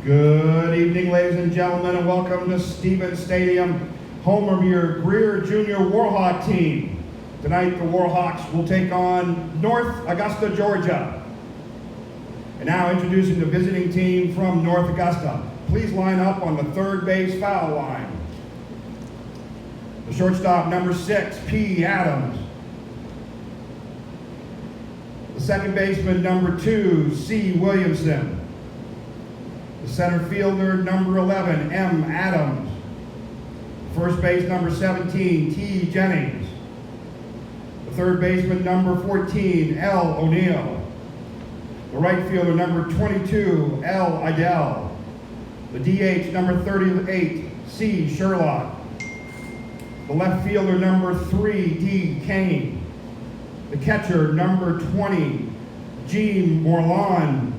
Good evening, ladies and gentlemen, and welcome to Stevens Stadium, home of your Greer Junior Warhawk team. Tonight, the Warhawks will take on North Augusta, Georgia. And now introducing the visiting team from North Augusta. Please line up on the third base foul line. The shortstop, number 6, P. Adams. The second baseman, number 2, C. Williamson. The center fielder, number 11, M. Adams. First base, number 17, T. Jennings. The third baseman, number 14, L. O'Neill. The right fielder, number 22, L. Idell. The DH, number 38, C. Sherlock. The left fielder, number 3, D. Kane. The catcher, number 20, G. Morlan.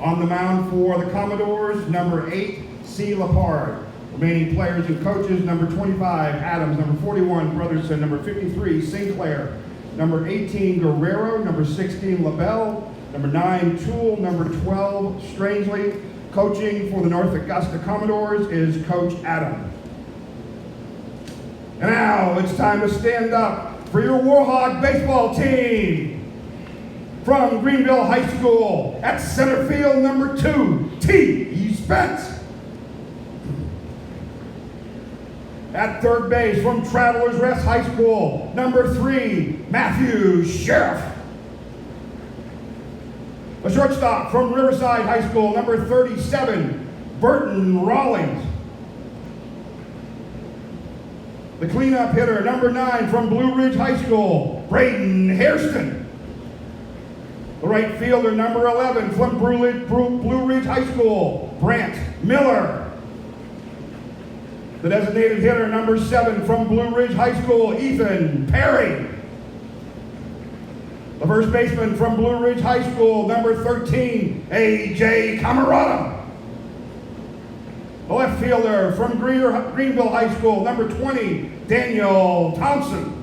On the mound for the Commodores, number 8, C. Lepard. Remaining players and coaches, number 25, Adams, number 41, Brotherson, number 53, Sinclair, number 18, Guerrero, number 16, LaBelle, number 9, Toole, number 12, Strangely. Coaching for the North Augusta Commodores is Coach Adams. And now it's time to stand up for your Warhawk baseball team. From Greenville High School, at center field, number 2, T. Spence. At third base, from Travelers Rest High School, number 3, Matthew Sheriff. A shortstop from Riverside High School, number 37, Burton Rawlings. The cleanup hitter, number 9, from Blue Ridge High School, Braden Hairston. The right fielder, number 11, from Blue Ridge High School, Brant Miller. The designated hitter, number 7, from Blue Ridge High School, Ethan Perry. The first baseman from Blue Ridge High School, number 13, A.J. Camarada. The left fielder from Greenville High School, number 20, Daniel Thompson.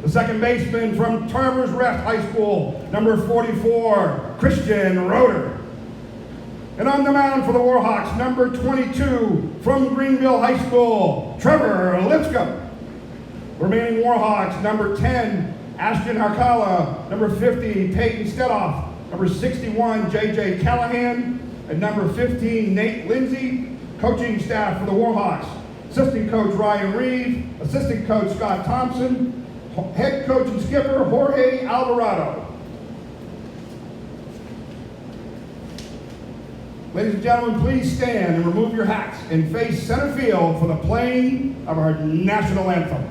The second baseman from Travelers Rest High School, number 44, Christian Roeder. And on the mound for the Warhawks, number 22, from Greenville High School, Trevor Lipscomb. Remaining Warhawks, number 10, Ashton Harkala, number 50, Peyton Stedoff, number 61, J.J. Callahan, and number 15, Nate Lindsay. Coaching staff for the Warhawks, assistant coach Ryan Reeve, assistant coach Scott Thompson, head coach and skipper Jorge Alvarado. Ladies and gentlemen, please stand and remove your hats and face center field for the playing of our national anthem.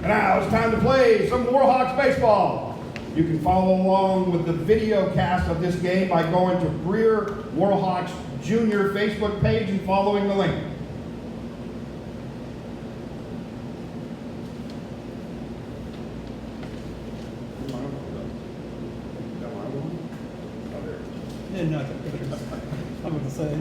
Now it's time to play some Warhawks baseball. You can follow along with the video cast of this game by going to Greer Warhawks Junior Facebook page and following the link. Yeah, nothing. I'm about to say.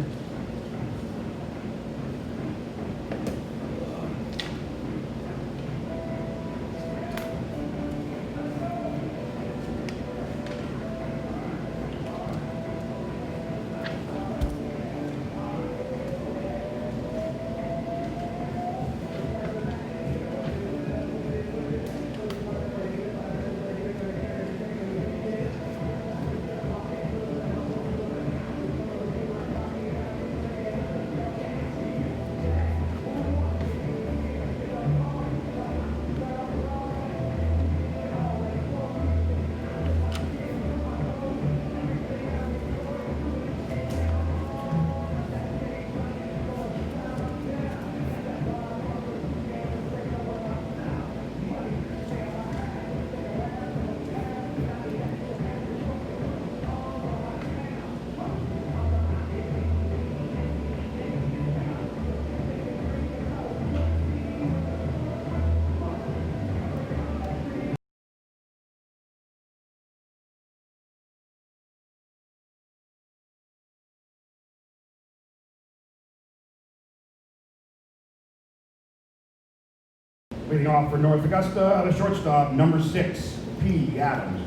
Leading off for North Augusta, the shortstop, number 6, P. Adams.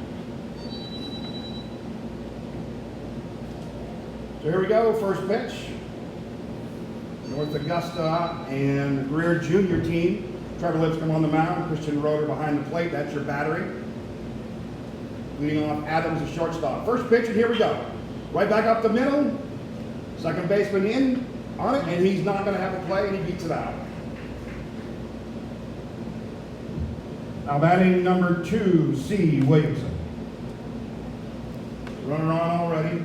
So here we go, first pitch. North Augusta and the Greer junior team. Trevor Lipscomb on the mound, Christian Roeder behind the plate. That's your battery. Leading off Adams, the shortstop. First pitch, and here we go. Right back up the middle. Second baseman in on it, and he's not going to have a play, and he beats it out. Now batting number 2, C. Williamson. Runner on already.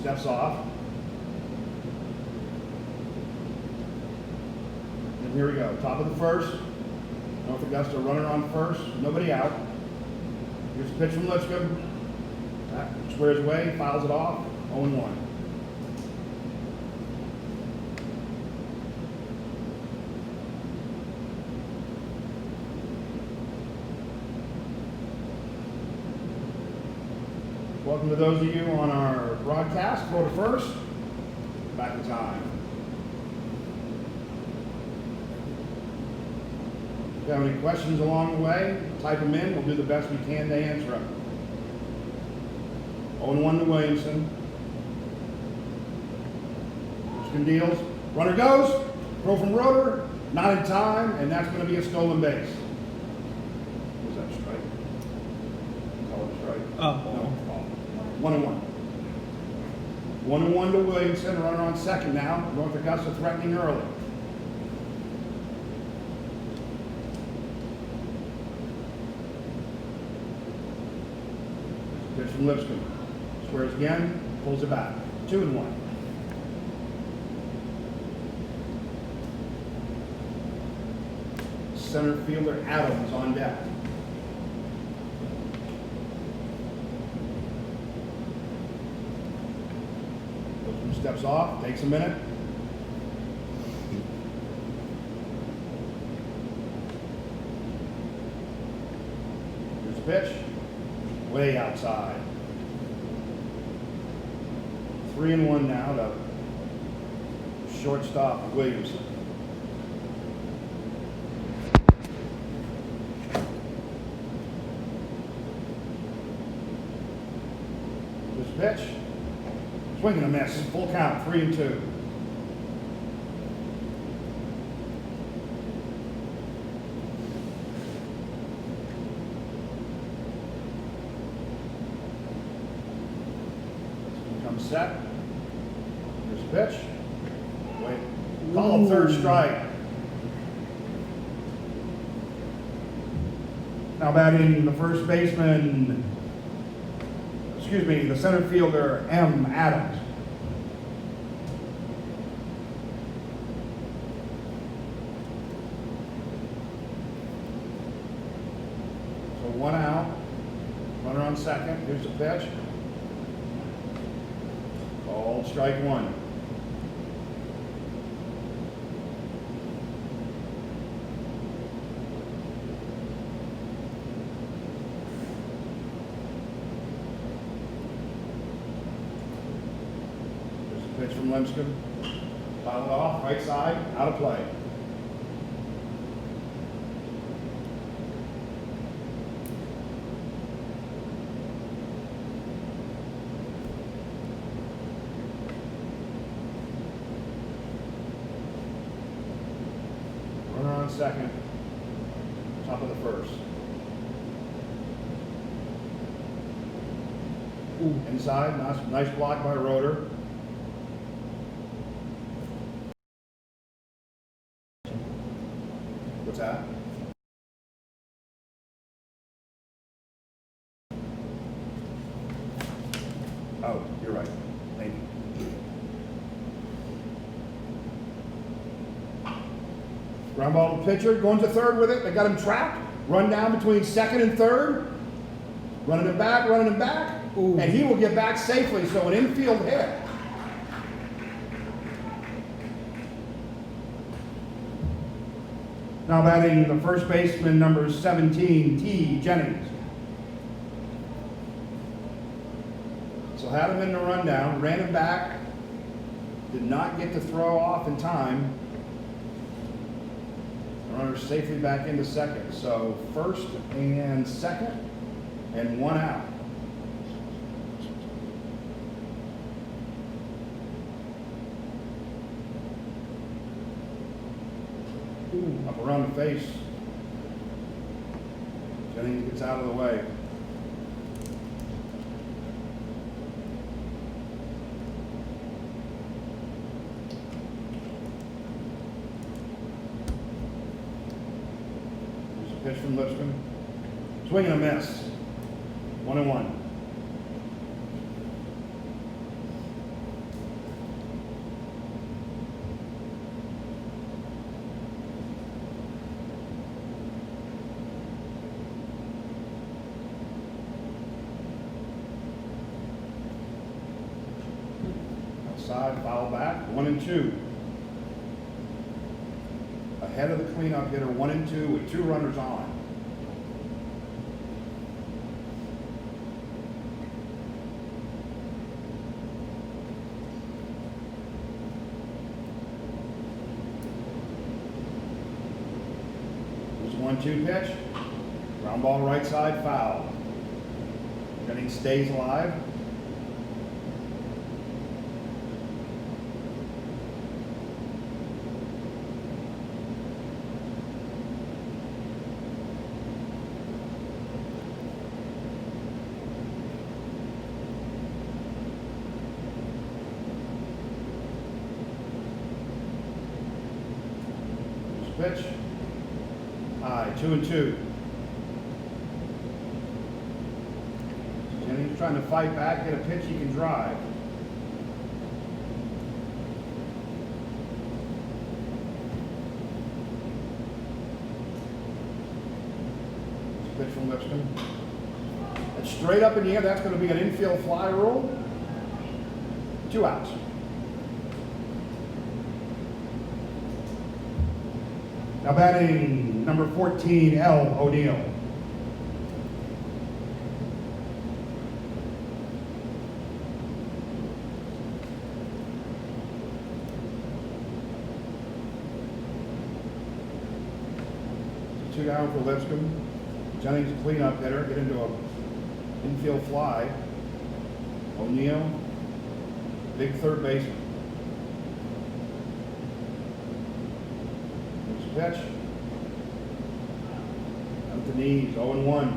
Steps off. And here we go. Top of the first. North Augusta runner on first. Nobody out. Here's a pitch from Lipscomb. Squares away, fouls it off. 0-1. Welcome to those of you on our broadcast. Go to first. Back in time. If you have any questions along the way, type them in. We'll do the best we can to answer them. 0-1 to Williamson. Lipscomb deals. Runner goes. Throw from Roeder. Not in time, and that's going to be a stolen base. Was that a strike? Call it a strike. Oh. No. 1-1. 1-1 to Williamson. Runner on second now. North Augusta threatening early. Pitch from Lipscomb. Squares again. Pulls it back. 2-1. Center fielder Adams on deck. Lipscomb steps off. Takes a minute. Here's the pitch. Way outside. 3-1 now to shortstop Williamson. This pitch. Swing and a miss. Full count. 3-2. Set. Here's a pitch. Wait. Call third strike. Now batting the first baseman, the center fielder, M. Adams. So 1 out. Runner on on second. Here's the pitch. Called strike one. There's the pitch from Lipscomb. Fouled off, right side, out of play. Runner on second, top of the first. Inside, nice block by Roeder. What's that? Oh, you're right. Thank you. Ground ball to pitcher, going to third with it. They got him trapped. Run down between second and third. Running him back. Ooh. And he will get back safely, so an infield hit. Now batting the first baseman, number 17, T. Jennings. So had him in the rundown, ran him back, did not get to throw off in time. The runner safely back into second. So first and second, and one out. Up around the face. Jennings gets out of the way. There's a pitch from Lipscomb. Swing and a miss. 1-1. Outside, foul back, 1-2. Ahead of the cleanup hitter, 1-2 with two runners on. There's a 1-2 pitch. Ground ball right side, foul. Jennings stays alive. Pitch. High, 2-2. Jennings trying to fight back, get a pitch he can drive. Pitch from Lipscomb. It's straight up in the air. That's going to be an infield fly rule. 2 outs. Now batting number 14, L. O'Neill. Two down for Lipscomb. Jennings a cleanup hitter, get into a infield fly. O'Neill, big third baseman. Pitch. Up the knees, 0-1.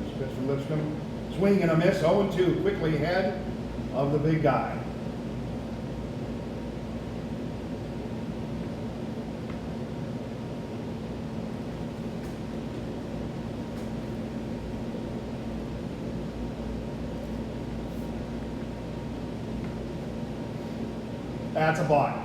This pitch from Lipscomb. Swing and a miss, 0-2. Quickly ahead of the big guy. That's a bot.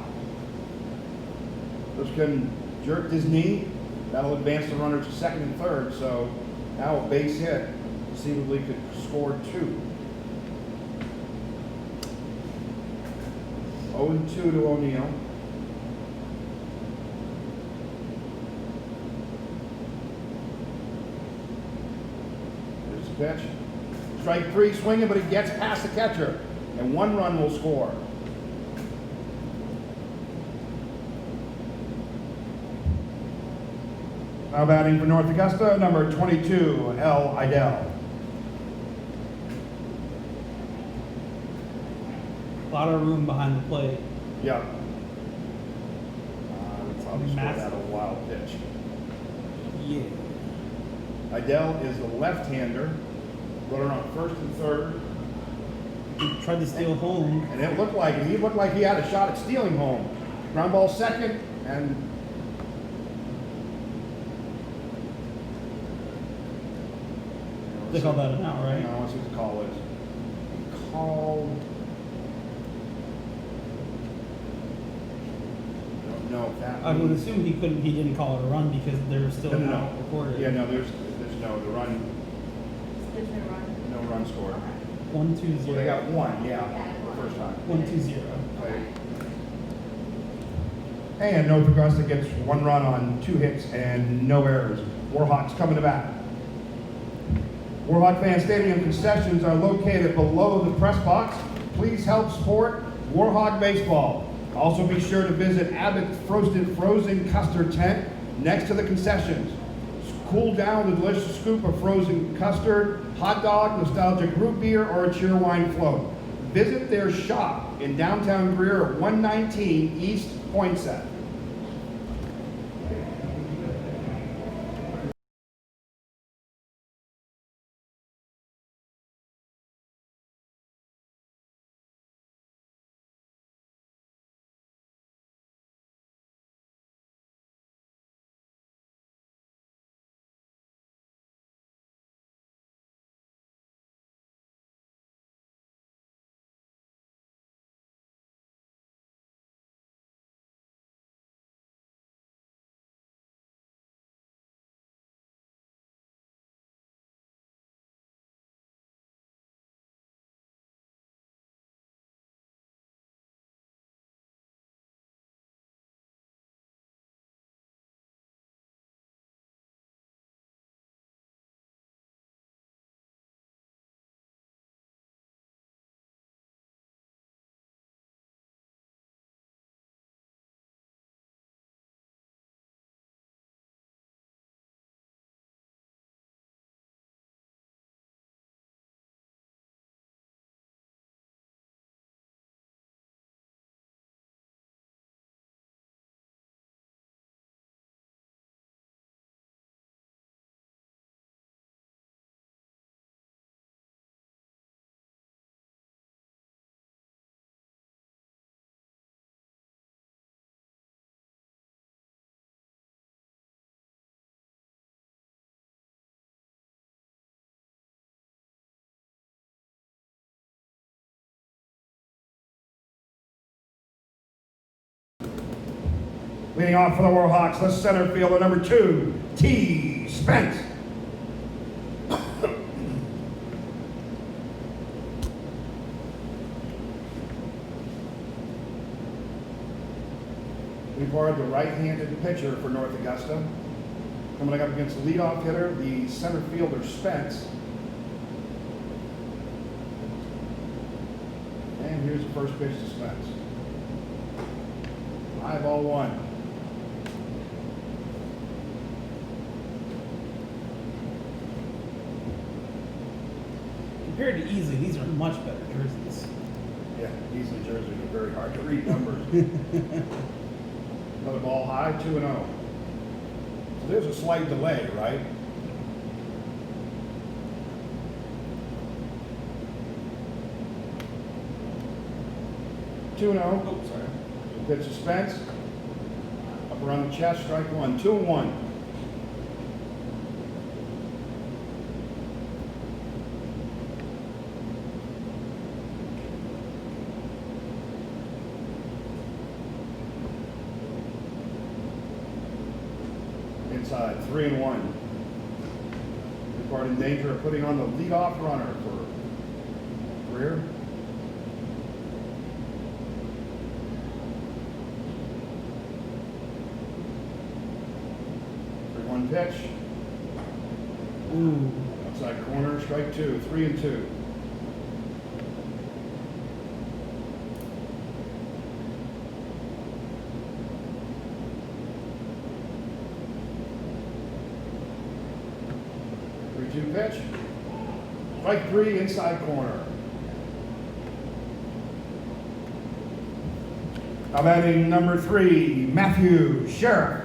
This can jerk his knee. That'll advance the runner to second and third. So now a base hit conceivably could score 2. 0-2 to O'Neill. There's the pitch. Strike 3, swinging, but it gets past the catcher. And 1 run will score. Now batting for North Augusta, number 22, L. Idell. A lot of room behind the plate. Yep. We'll probably score Massive. that a wild pitch. Yeah. Idell is the left-hander. Runner on first and third. He tried to steal home. And it looked like he had a shot at stealing home. Ground ball second, and They call that an out, I right? don't know what the call is. Call. I don't know if that. I would means- assume he didn't call it a run because they're still No. not recorded. Yeah, no, there's no the run, There's no run. no run scored. 1-2-0. Well, they got 1, yeah, the first time. 1-2-0. And North Augusta gets 1 run on 2 hits and no errors. Warhawks coming to bat. Warhawk Fan Stadium concessions are located below the press box. Please help support Warhawk baseball. Also be sure to visit Abbott's frozen custard tent next to the concessions. Cool down with a delicious scoop of frozen custard, hot dog, nostalgic root beer, or a cheerwine float. Visit their shop in downtown Greer at 119 East Poinsett. Leading off for the Warhawks, the center fielder, number 2, T. Spence. We've borrowed the right-handed pitcher for North Augusta. Coming up against the leadoff hitter, the center fielder, Spence. And here's the first pitch to Spence. High ball 1. Compared to Easy, these are much better jerseys. Yeah, easily jerseys are very hard to read numbers. Another ball high, 2-0. So there's a slight delay, right? Two and oh. Oh, sorry. Pitch to Spence. Up around the chest, strike 1. 2-1. outside, 3-1. Leapart in danger of putting on the leadoff runner for Greer. One pitch, Ooh. outside corner, strike two, 3-2. Three-two pitch, strike three, inside corner. Now batting number 3, Matthew Sheriff.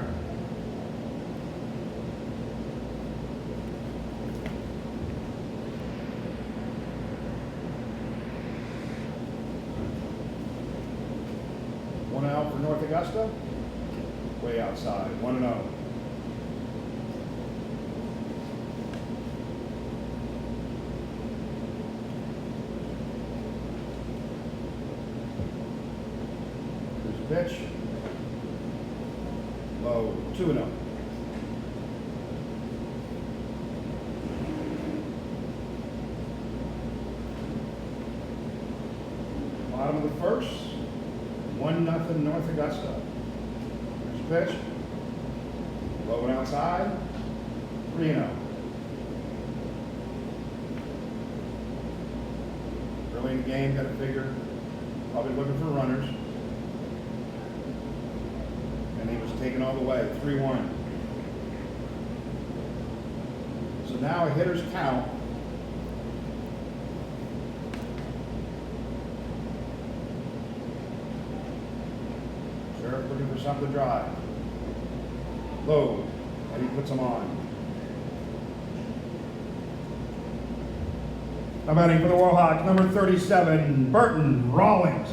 One out for North Augusta, way outside, 1-0. Here's a pitch, low, 2-0. Bottom of the first. 1-0 North Augusta. Here's a pitch. Low and outside. 3-0. Early in the game, got to figure. Probably looking for runners. And he was taken all the way. 3-1. So now a hitter's count. Looking for something to drive. Low, and he puts them on. Now batting for the Warhawks, number 37, Burton Rawlings.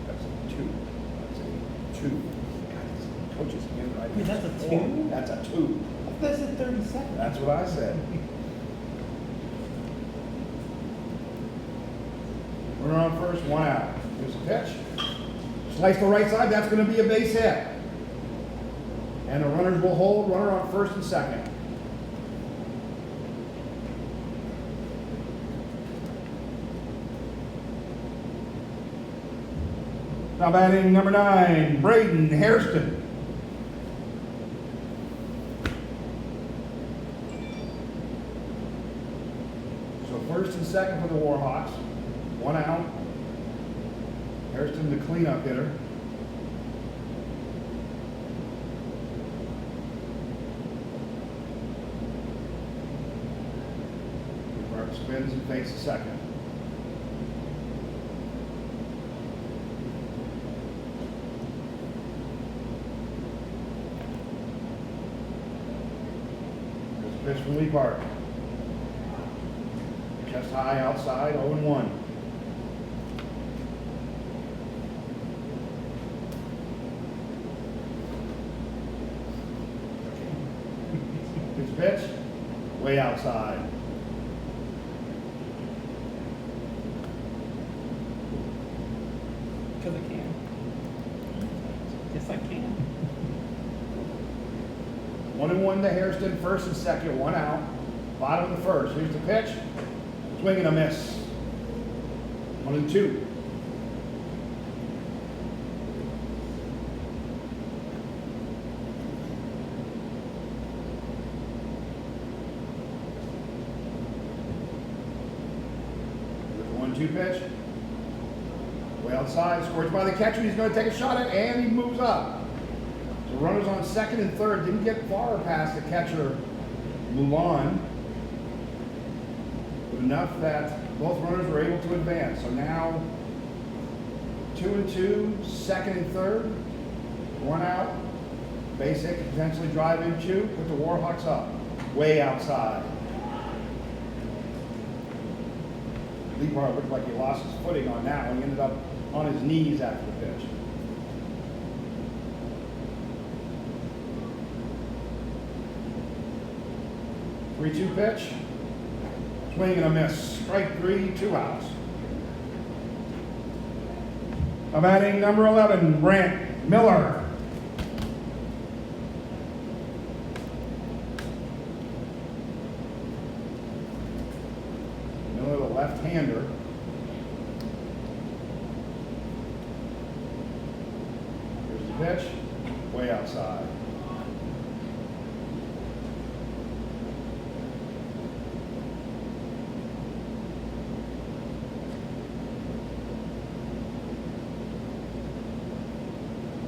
That's a 2. That's a 2. God, this coach's handwriting. Wait, that's a is 2? horrible. That's a 2. That's at 37. That's what I said. Runner on first, 1 out. Here's a pitch. Slice to right side, that's going to be a base hit. And the runners will hold, runner on first and second. Now batting number 9, Braden Hairston. So first and second for the Warhawks, 1 out. Hairston, the cleanup hitter. Mark spins and fakes a second. There's a pitch from Leapart. Chest high outside, 0-1. Pitch, way outside. Because I can. Yes, I can. 1-1 to Hairston, first and second, 1 out. Bottom of the first. Here's the pitch. Swing and a miss. 1-2. Two pitch, way outside, scored by the catcher. He's going to take a shot at it, and he moves up. So runners on second and third didn't get far past the catcher, Mulan, but enough that both runners were able to advance. So now 2-2, second and third, 1 out, base hit, could potentially drive into, put the Warhawks up, way outside. Leapart looked like he lost his footing on that one. He ended up on his knees after the pitch. Three-two pitch. Swing and a miss. Strike 3, 2 outs. Now batting number 11, Brant Miller. left-hander. Here's the pitch, way outside.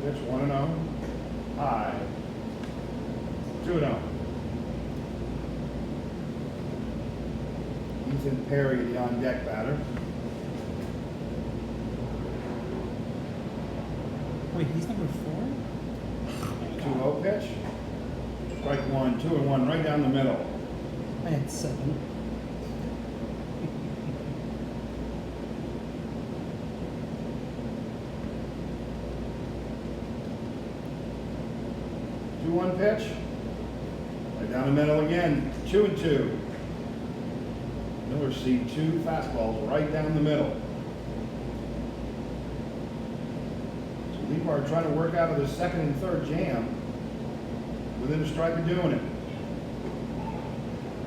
Pitch 1-0, high, 2-0. Ethan Perry, the on-deck batter. Wait, he's number 4? 2-0 pitch. Strike one, 2-1, right down the middle. I had 7. 2-1 pitch. Right down the middle again, 2-2. Miller C2 fastballs right down the middle. So Liebhardt trying to work out of the second and third jam. Within a strike of doing it.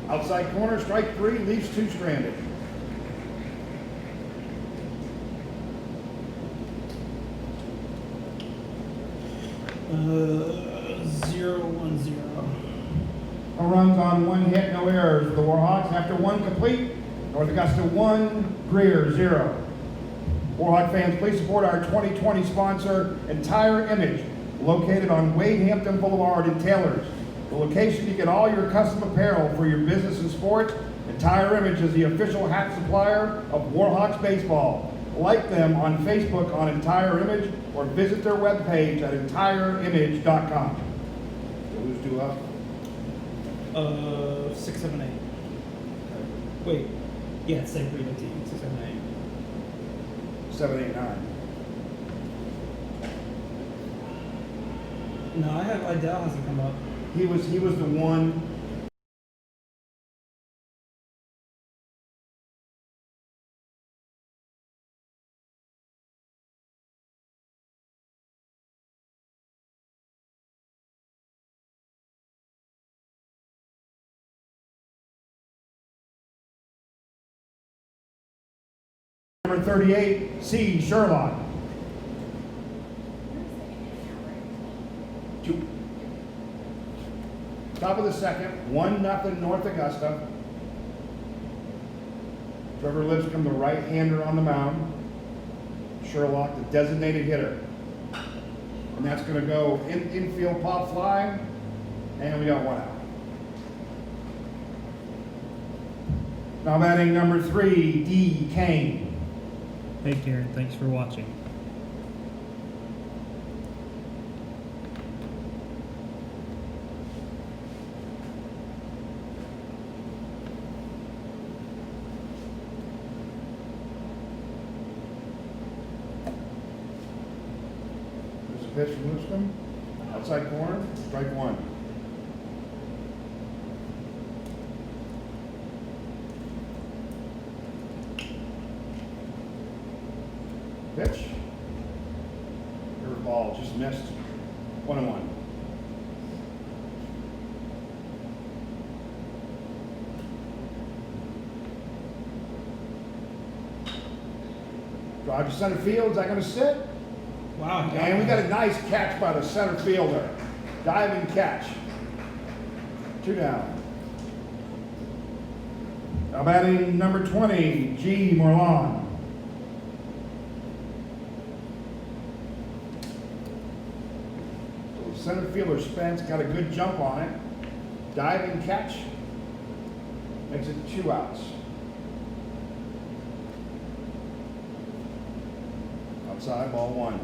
Outside corner, strike 3, leaves 2 stranded. Uh, 0-1-0. No runs on 1 hit, no errors for the Warhawks. After 1 complete, North Augusta 1, Greer 0. Warhawk fans, please support our 2020 sponsor, Entire Image, located on Wade Hampton Boulevard in Taylors. The location to get all your custom apparel for your business and sports. Entire Image is the official hat supplier of Warhawks baseball. Like them on Facebook on Entire Image or visit their webpage at entireimage.com. Who's due up? 6, 7, 8. Wait. Yeah, it's same for you, team. 6, 7, 8. 7, 8, 9. No, I have Idell hasn't come up. He was the one. Number 38, C. Sherlock. Top of the second, 1-0 North Augusta. Trevor Lipscomb, the right-hander on the mound. Sherlock, the designated hitter. And that's going to go infield pop fly, and we got 1 out. Now batting number 3, D. Kane. Hey Karen, thanks for watching. There's a pitch from Lipscomb. Outside corner, strike 1. Pitch. Your ball just missed. 1-1. Drive to center field. Is that going to sit? Wow. And we got a nice catch by the center fielder. Diving catch. 2 down. Now batting number 20, G. Morlan. Center fielder Spence got a good jump on it. Diving catch. Makes it 2 outs. Outside, ball 1.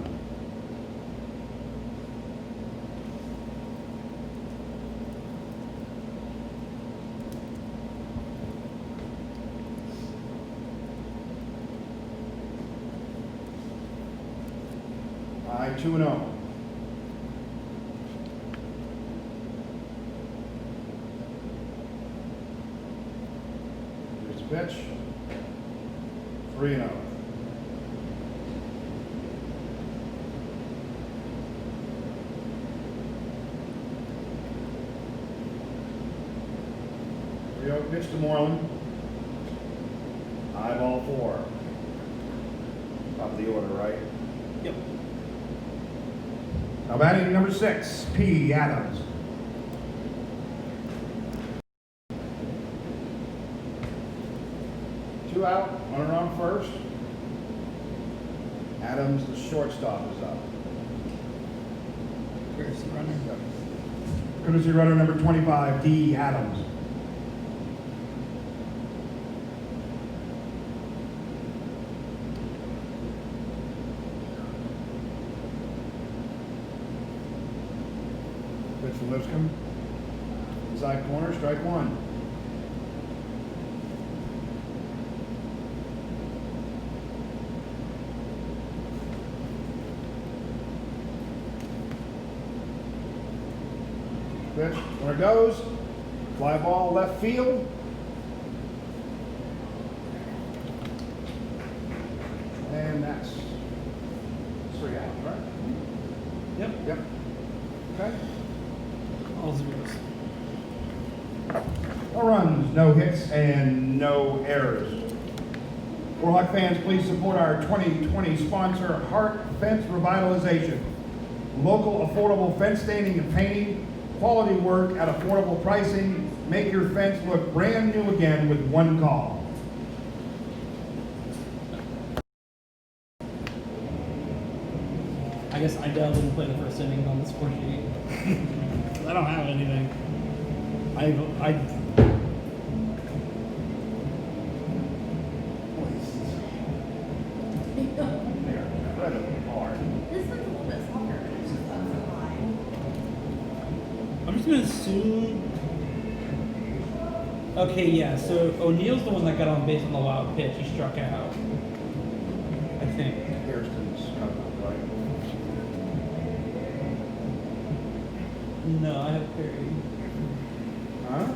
High 2-0. Pitch, 3-0. Pitch to Moreland. Eyeball 4. Top of the order, right? Yep. Now batting number 6, P. Adams. Two out, runner on first. Adams, the shortstop, is up. Where's the runner? Courtesy runner number 25, D. Adams. Pitch from Lipscomb. Inside corner, strike one. Pitch, where it goes. Fly ball left field. And that's 3 out, right? Yep. Yep. Okay. All zeros. No runs, no hits, and no errors. Warhawk fans, please support our 2020 sponsor, Heart Fence Revitalization. Local affordable fence staining and painting, quality work at affordable pricing. Make your fence look brand new again with one call. I guess Idell didn't play the first inning on the score sheet. I don't have anything. I They're incredibly hard. This one's a little bit softer. It's just up so high. I'm just gonna assume. Okay, yeah. So O'Neill's the one that got on base on the wild pitch. He struck out. I think. Hairston's coming up, right? No, I have Perry. Huh?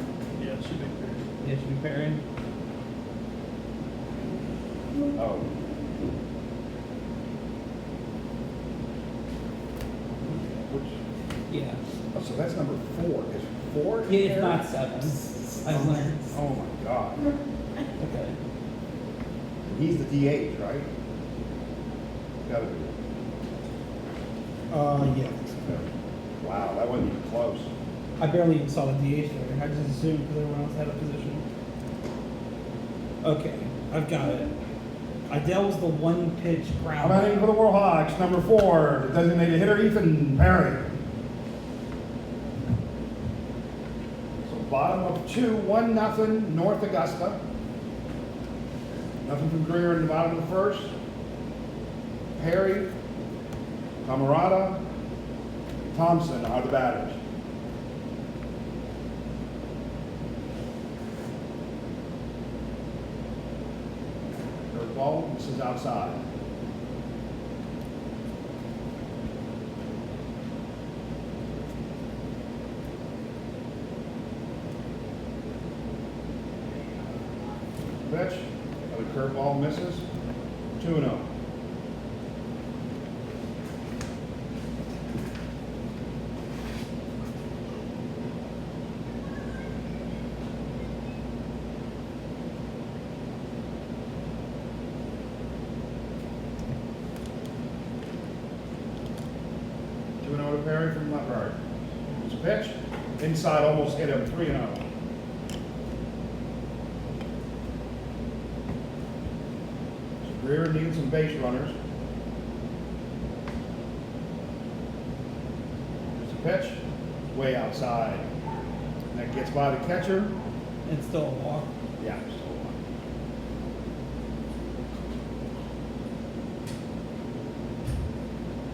yeah, it should be fair. Yeah, it should be Perry. Oh. Which, Yeah. oh, so that's number 4. Is 4? Yeah, if not 7. I've learned. Oh my God. Okay. He's the DH, right? Gotta be. Yeah. Wow, that wasn't even close. I barely even saw the DH there. I just assumed because everyone else had a position. Okay, I've got it. Idell was the one pitch How ground. about in for the Warhawks? Number 4, designated hitter Ethan Perry. So bottom of 2, 1-0, North Augusta. Nothing from Greer in the bottom of the first. Perry, Camarada, Thompson are the batters. Curveball, this is outside. Pitch, another curveball misses. 2-0. To Perry from left guard. It's a pitch. Inside almost hit him. 3-0. So Greer needs some base runners. There's a pitch. Way outside. And that gets by the catcher. It's still a walk. Yeah, still one.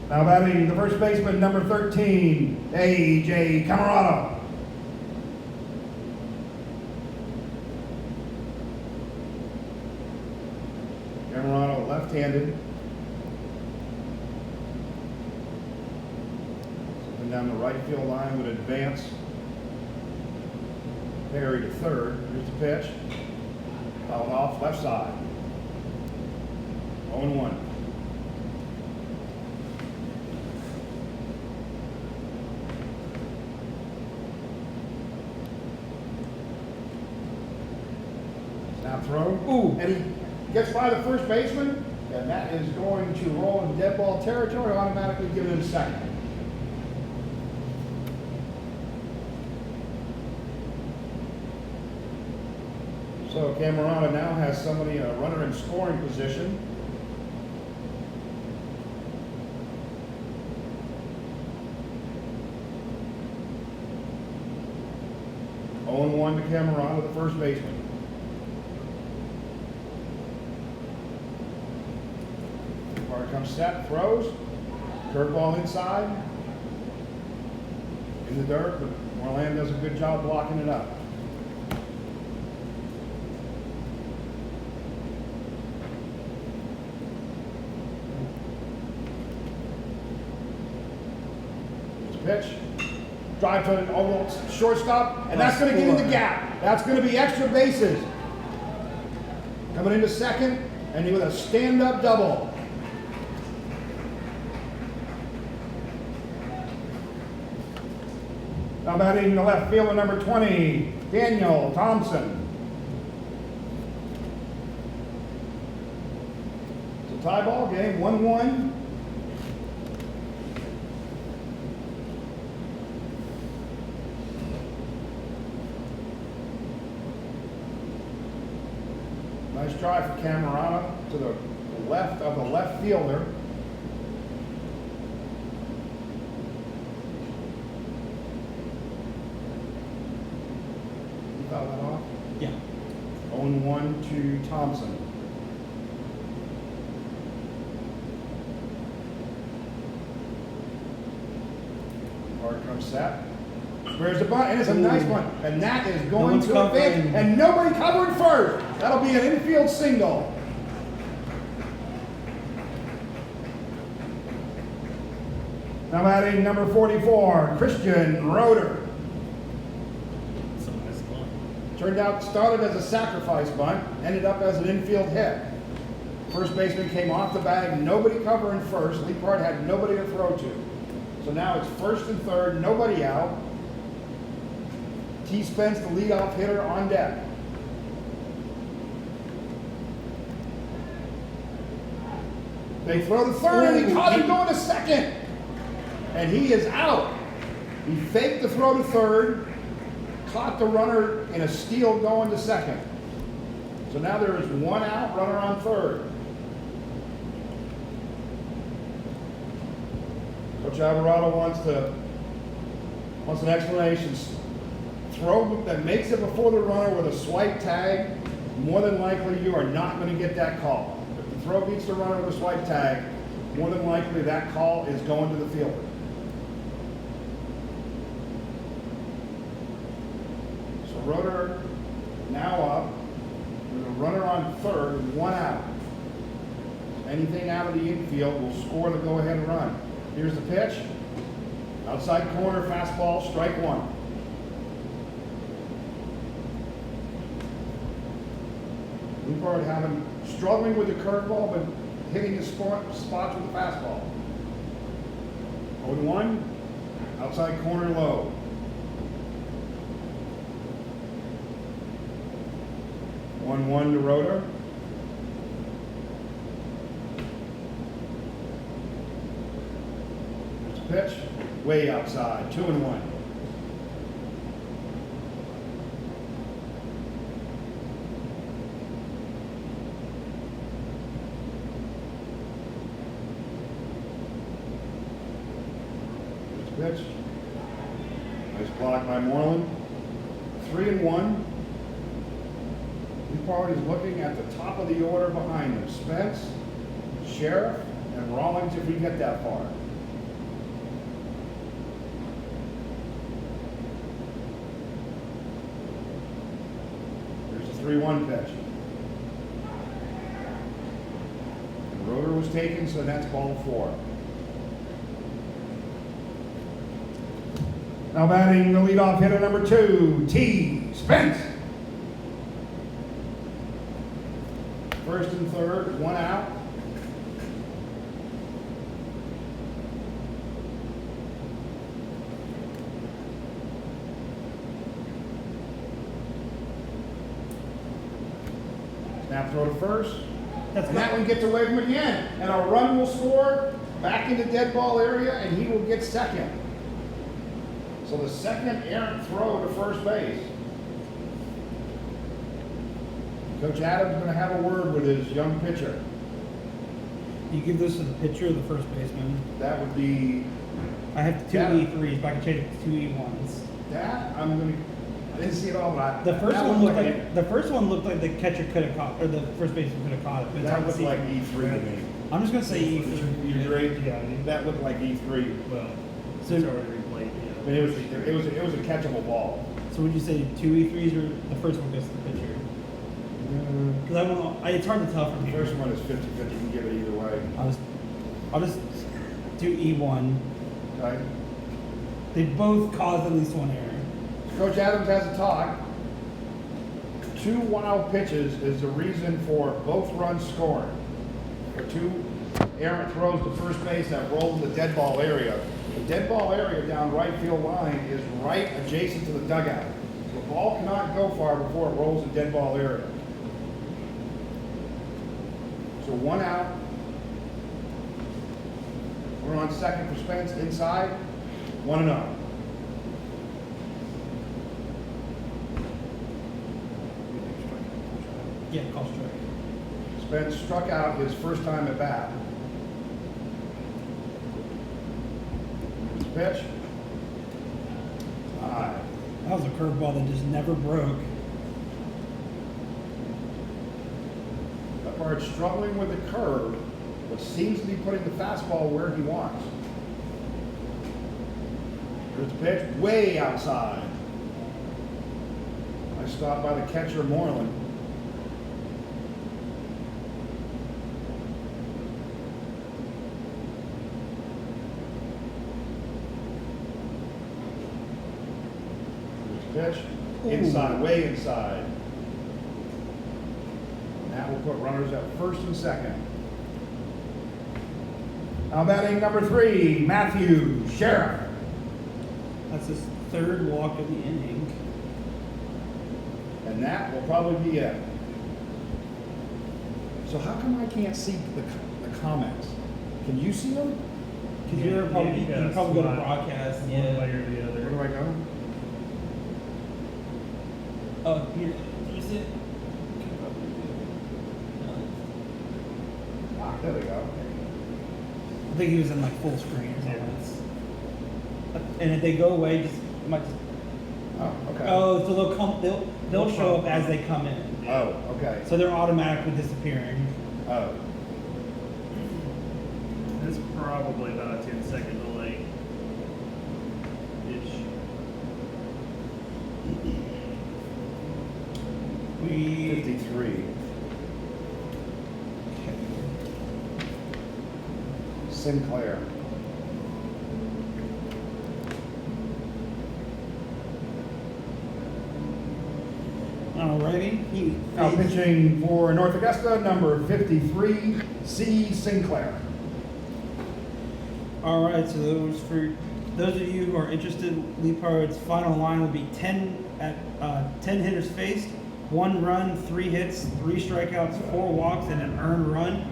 Now batting the first baseman, number 13, A.J. Camarada. Camarada left-handed. Something down the right field line would advance. Perry to third. Here's the pitch. Fouled off left side. 0-1. Snap throw. Ooh. And he gets by the first baseman, and that is going to roll in dead ball territory, automatically giving him second. So Camerata now has somebody, a runner in scoring position. Oh, 0-1 to Camerata, the first baseman. Umpire comes set, throws, curveball inside, in the dirt, but Moreland does a good job blocking it up. Pitch, drive to almost shortstop, and that's going to get in the gap. That's going to be extra bases. Coming into second, and with a stand-up double. Now batting the left fielder, number 20, Daniel Thompson. It's a tie ball game, 1-1. Nice drive for Camerata to the left of the left fielder. You foul that off? Yeah. 0-1 to Thompson. Hard comes set. Where's the bunt? And it's a nice bunt. And that is going one's to advance. covering. And nobody covering first. That'll be an infield single. Now batting number 44, Christian Roeder. So nice ball. Turned out, started as a sacrifice bunt, ended up as an infield hit. First baseman came off the bag, nobody covering first. Leapart had nobody to throw to. So now it's first and third, nobody out. T. Spence, the leadoff hitter, on deck. They throw to third, and he caught him going to second. And he is out. He faked the throw to third, caught the runner in a steal going to second. So now there is one out, runner on third. Coach Alvarado wants an explanation. Throw that makes it before the runner with a swipe tag, more than likely you are not going to get that call. If the throw beats the runner with a swipe tag, more than likely that call is going to the fielder. So Roeder now up with a runner on third with one out. Anything out of the infield will score the go-ahead run. Here's the pitch. Outside corner, fastball, strike one. Leapart struggling with the curveball, but hitting his spots with the fastball. 0-1, outside corner low. One to Roeder. Pitch, way outside, 2-1. Pitch, nice block by Moreland. 3-1. Leapart is looking at the top of the order behind him. Spence, Sheriff, and Rawlings if we get that far. There's a 3-1 pitch. And Roeder was taken, so that's ball 4. Now batting the leadoff hitter, number 2, T. Spence. First and third, one out. Snap throw to first. That's And that good. one gets away from him again. And a run will score back in the dead ball area, and he will get second. So the second errant throw to first base. Coach Adams is going to have a word with his young pitcher. You give this to the pitcher or the first baseman? That would be I have two Yeah. E3s, but I can change it to two E1s. that. I didn't see it all, but The first that one looked looked like the first one looked like the catcher could have caught, or the first baseman could have caught it. But it's that hard to looked see. like E3 to me. I'm just gonna say E3. You agree? Yeah, I mean, That looked like E3. well, So- it's already replayed, I mean, it was a catchable ball. So would you say two E3s or the first one goes to the pitcher? Because I don't know. It's hard to tell from The here. first one is 50-50. You can give it either way. I'll just do E1. Okay? They both caused at least one error. Coach Adams has a talk. 2 wild pitches is the reason for both runs scored. For 2 errant throws to first base that rolled in the dead ball area. The dead ball area down right field line is right adjacent to the dugout. The ball cannot go far before it rolls in dead ball area. So 1 out. We're on second for Spence inside. 1-0. Yeah, call strike. Spence struck out his first time at bat. Pitch. High. That was a curveball that just never broke. Leppard's struggling with the curve, but seems to be putting the fastball where he wants. Here's the pitch, way outside. Nice stop by the catcher, Moreland. Here's the pitch, inside, way inside. And that will put runners at first and second. Now batting number 3, Matthew Sheriff. That's his third walk of the inning. And that will probably be it. So how come I can't see the comments? Can you see them? Because you're probably you you gotta probably go to slide broadcast. one Yeah. way or the Where other. do I go? Oh, here. You see it? Ah, there we go. I think he was in like full screen or something. And if they go away, just might. Oh, okay. Oh, so they'll come. They'll show up as they come in. Oh, okay. So they're automatically disappearing. Oh. It's probably about a 10-second delay. Ish. We 53. Sinclair. Alrighty. Now pitching for North Augusta, number 53, C. Sinclair. All right. So those of you who are interested, Leapard's final line will be 10 hitters faced, 1 run, 3 hits, 3 strikeouts, 4 walks, and an earned run.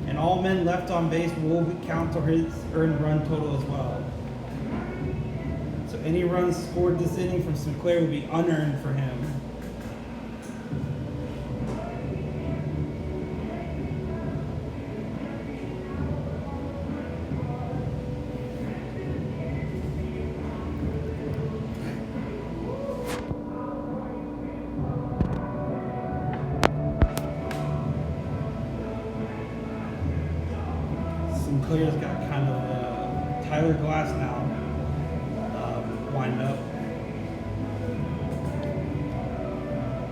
And all men left on base will count to his earned run total as well. So any runs scored this inning from Sinclair will be unearned for him. Sinclair's got kind of Tyler Glass now wind up.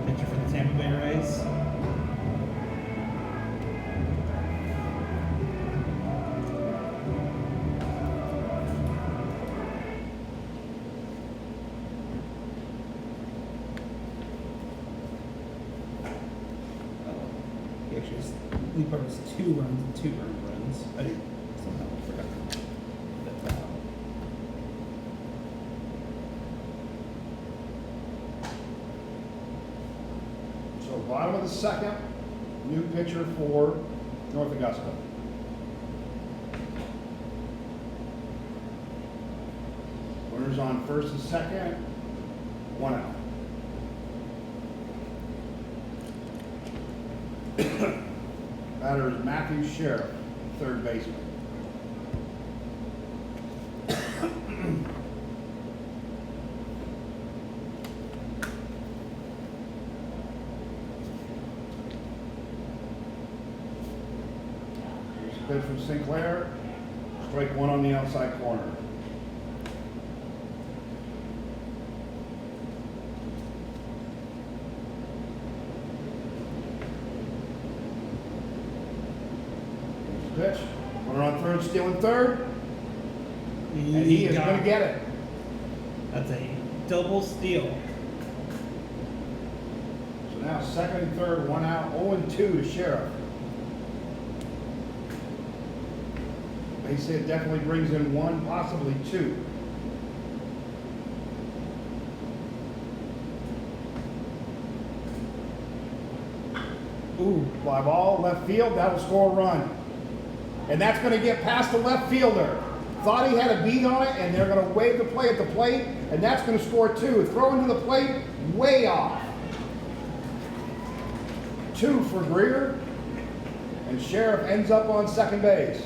Pitcher for the Tampa Bay Rays. He actually has Leapard has 2 runs and 2 earned runs. I somehow forgot to put that down. So bottom of the second, new pitcher for North Augusta. Runners on first and second, 1 out. Batter is Matthew Sheriff, third baseman. Here's a pitch from Sinclair. Strike one on the outside corner. Pitch. Runner on third, stealing third. And he is going to get it. That's a double steal. So now second and third, 1 out, 0-2 to Sheriff. Base hit definitely brings in 1, possibly 2. Ooh, fly ball, left field, that'll score a run. And that's going to get past the left fielder. Thought he had a beat on it, and they're going to wave the play at the plate, and that's going to score 2. Throw into the plate, way off. 2 for Greer, and Sheriff ends up on second base.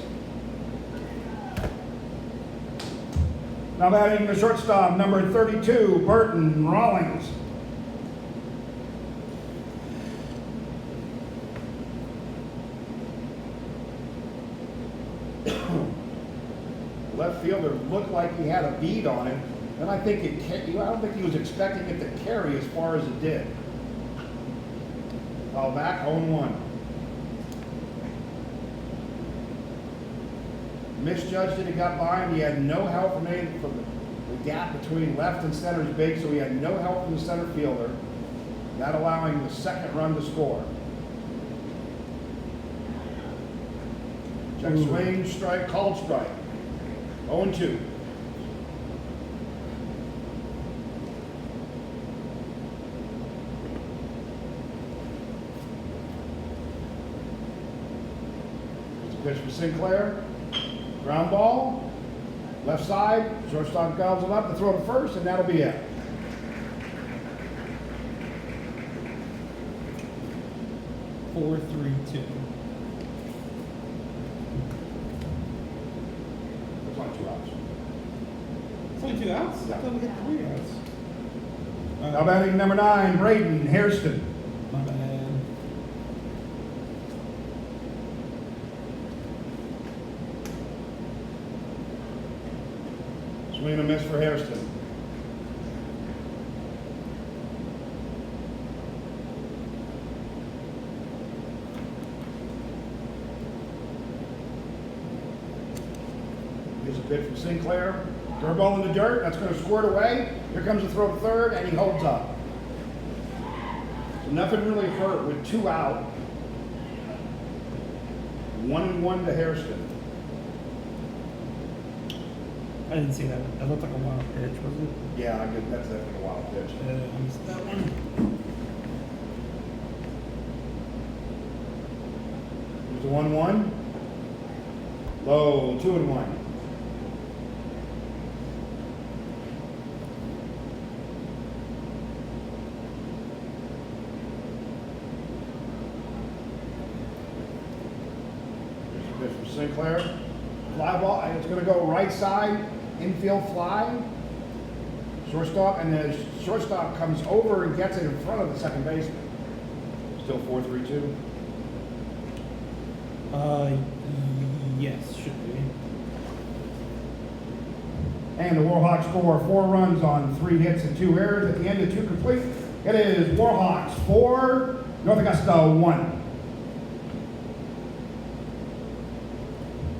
Now batting the shortstop, number 32, Burton Rawlings. Left fielder looked like he had a bead on it, and I think I don't think he was expecting it to carry as far as it did. Foul back, 0-1. Misjudged it, he got by him. He had no help from the gap between left and center is big, so he had no help from the center fielder, not allowing the second run to score. Check swing, strike, called strike. 0-2. Pitch for Sinclair. Ground ball. Left side. Shortstop gobbles it up to throw to first, and that'll be it. Four, 3, 2. It's only 2 outs. It's only 2 outs? Yeah. I thought we got 3 outs. Now batting number 9, Braden Hairston. My bad. Swing and a miss for Hairston. Here's a pitch from Sinclair. Curveball in the dirt. That's going to squirt away. Here comes the throw to third, and he holds up. So nothing really hurt with 2 out. 1-1 to Hairston. I didn't see that. That looked like a wild pitch, wasn't it? Yeah, that's definitely a wild pitch. I missed that one. Here's the 1-1. Low, 2-1. Here's the pitch from Sinclair. Fly ball, and it's going to go right side, infield fly. Shortstop, and the shortstop comes over and gets it in front of the second baseman. Still 4-3-2. Yes, should be. And the Warhawks score 4 runs on 3 hits and 2 errors. At the end of 2 complete, it is Warhawks 4, North Augusta 1.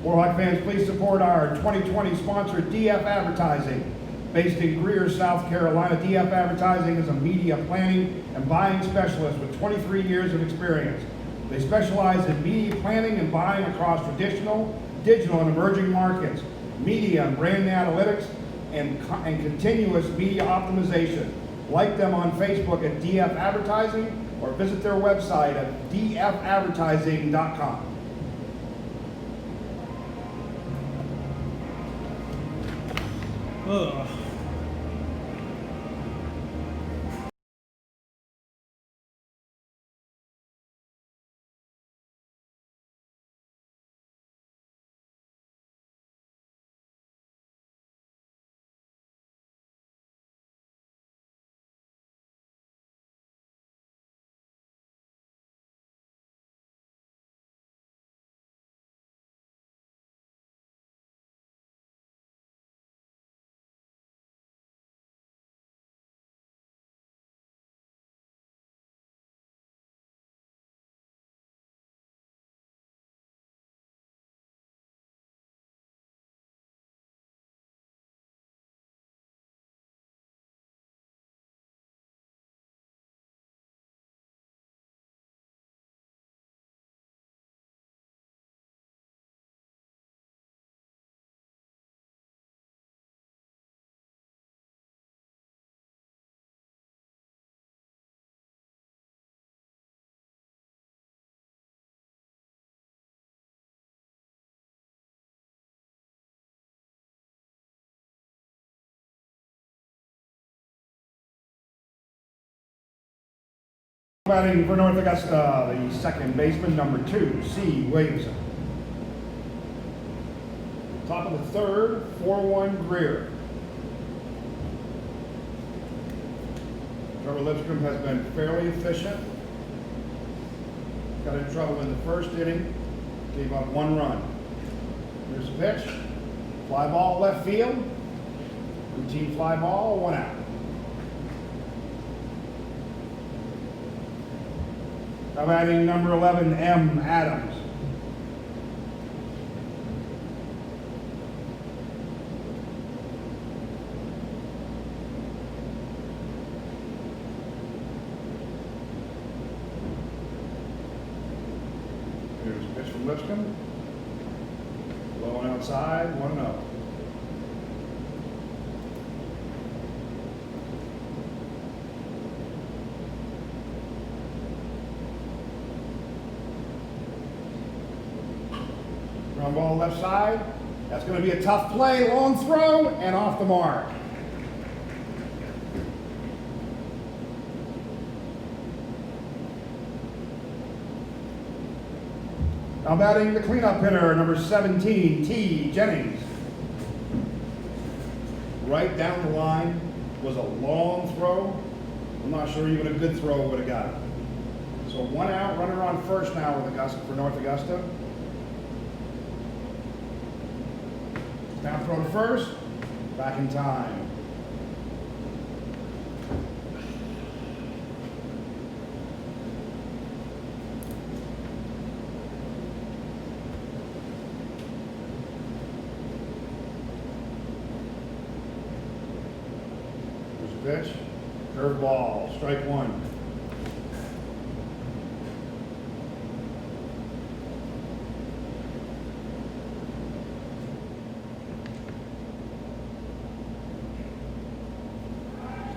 Warhawk fans, please support our 2020 sponsor, DF Advertising. Based in Greer, South Carolina, DF Advertising is a media planning and buying specialist with 23 years of experience. They specialize in media planning and buying across traditional, digital, and emerging markets, media and brand analytics, and continuous media optimization. Like them on Facebook at DF Advertising or visit their website at dfadvertising.com. Ugh. Batting for North Augusta, the second baseman, number 2, C. Williamson. Top of the third, 4-1 Greer. Trevor Lipscomb has been fairly efficient. Got in trouble in the first inning, gave up 1 run. Here's the pitch. Fly ball left field. Routine fly ball, 1 out. Now batting number 11, M. Adams. Here's a pitch from Lipscomb. Low and outside, 1-0. Ground ball left side. That's going to be a tough play. Long throw and off the mark. Now batting the cleanup hitter, number 17, T. Jennings. Right down the line was a long throw. I'm not sure even a good throw would have got it. So 1 out, runner on first now with Augusta for North Augusta. Down throw to first, back in time. There's a pitch, curve ball, strike 1.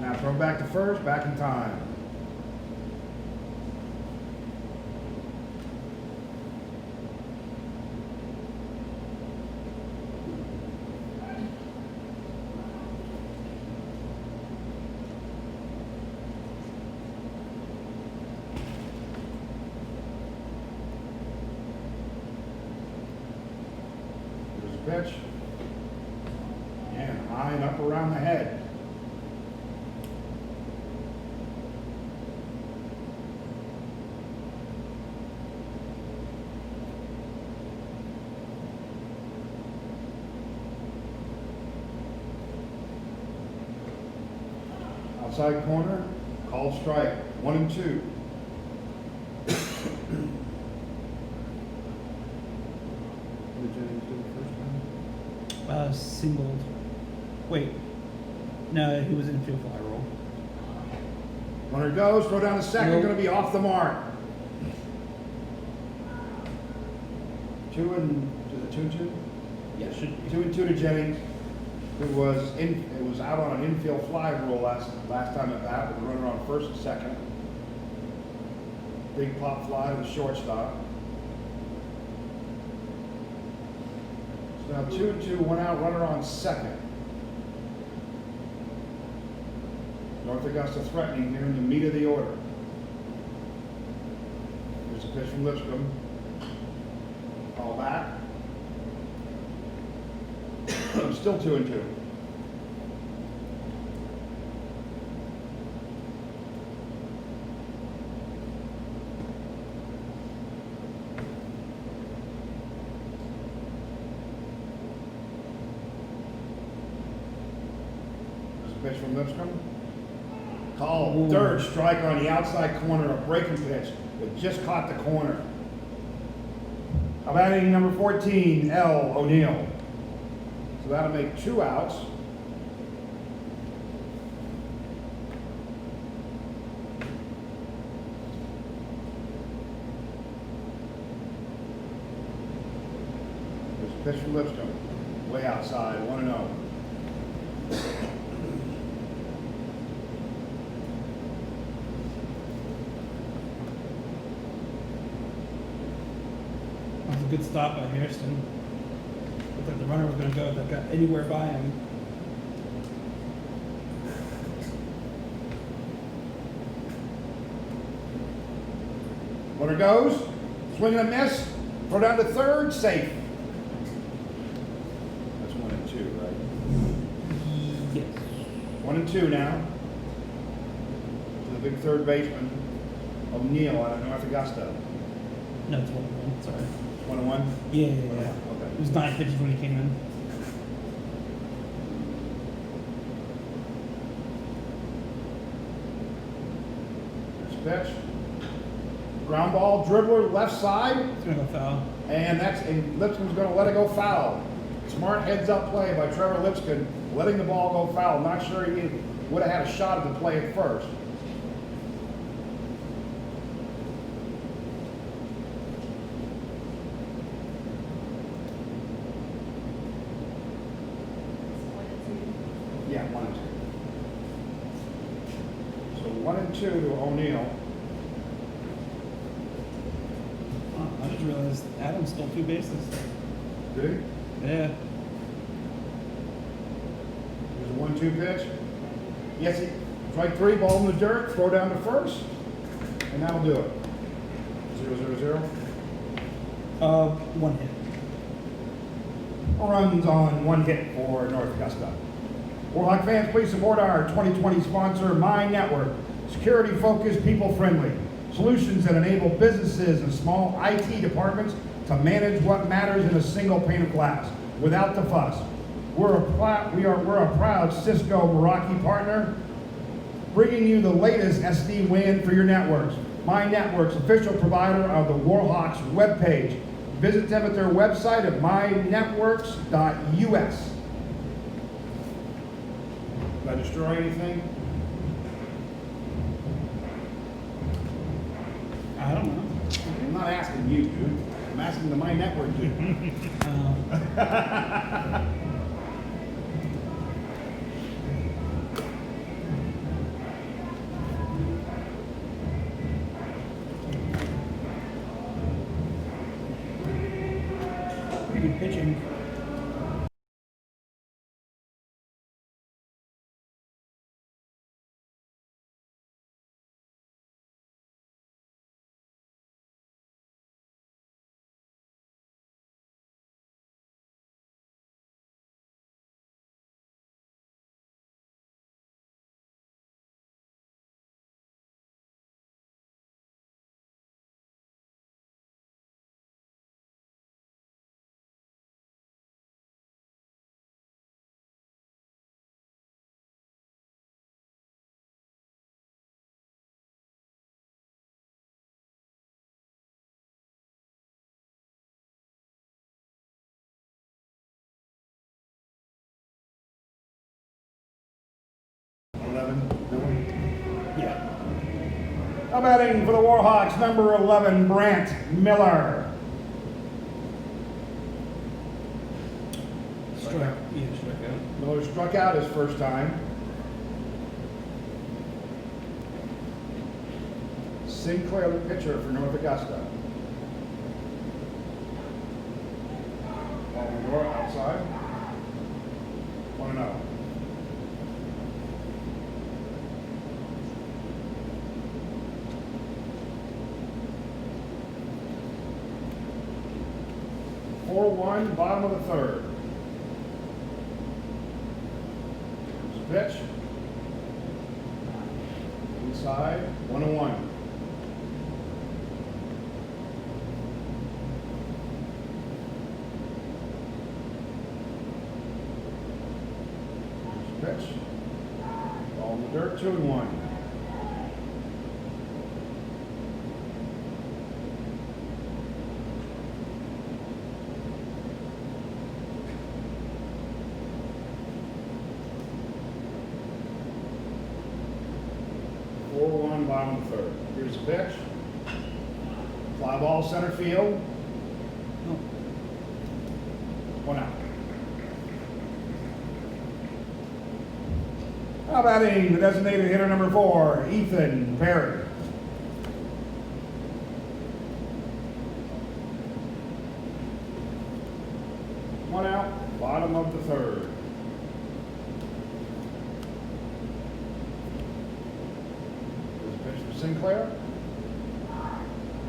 Now throw back to first, back in time. There's a pitch. And high and up around the head. Outside corner, called strike, 1-2. What did Jennings do the first time? Singled. Wait. No, he was in field fly roll. Runner goes, throw down to second, Nope. going to be off the mark. 2-2? Yeah, should be. 2-2 to Jennings, who was out on an infield fly rule last time at bat with a runner on first and second. Big pop fly to the shortstop. So now 2-2, 1 out, runner on second. North Augusta threatening here in the meat of the order. Here's a pitch from Lipscomb. Call back. Still 2-2. Pitch from Lipscomb. Call, third striker on the outside corner, a breaking pitch that just caught the corner. How about inning number 14, L. O'Neill? So that'll make 2 outs. There's a pitch from Lipscomb, way outside, 1-0. That was a good stop by Hairston. Looked like the runner was going to go if that got anywhere by him. Runner goes, swing and a miss, throw down to third, safe. That's 1-2, right? Yes. 1-2 now. To the big third baseman, O'Neill out of North Augusta. No, it's 1-1. Sorry. 1-1? Yeah. Okay. It was 9 pitches when he came in. There's a pitch. Ground ball, dribbler, left side, It's going to go foul. and Lipscomb's going to let it go foul. Smart heads-up play by Trevor Lipscomb, letting the ball go foul. Not sure he would have had a shot at the play at first. Yeah, 1-2. So 1-2 to O'Neill. Oh, I just realized Adams stole 2 bases. Did he? Yeah. There's a 1-2 pitch. Yes, strike 3, ball in the dirt, throw down to first, and that'll do it. 0-0-0. 1 hit. Runs on 1 hit for North Augusta. Warhawk fans, please support our 2020 sponsor, My Network. Security-focused, people-friendly. Solutions that enable businesses and small IT departments to manage what matters in a single pane of glass, without the fuss. We're a proud Cisco Meraki partner, bringing you the latest SD-WAN for your networks. My Network's official provider of the Warhawks webpage. Visit them at their website at mynetworks.us. Did I destroy anything? I don't know. I'm not asking you, dude. I'm asking the My Network dude. Pretty good pitching. Yeah. How batting for the Warhawks, number 11, Brant Miller. Strike out. Miller struck out his first time. Sinclair, the pitcher for North Augusta. Ball in the door, outside. 1-0. One, bottom of the third. Pitch. Inside, 1-1. Pitch. Ball in the dirt, 2-1. Bottom of the third. Here's the pitch. Fly ball center field. No. 1 out. How batting the designated hitter number 4, Ethan Perry. One out, bottom of the third. Sinclair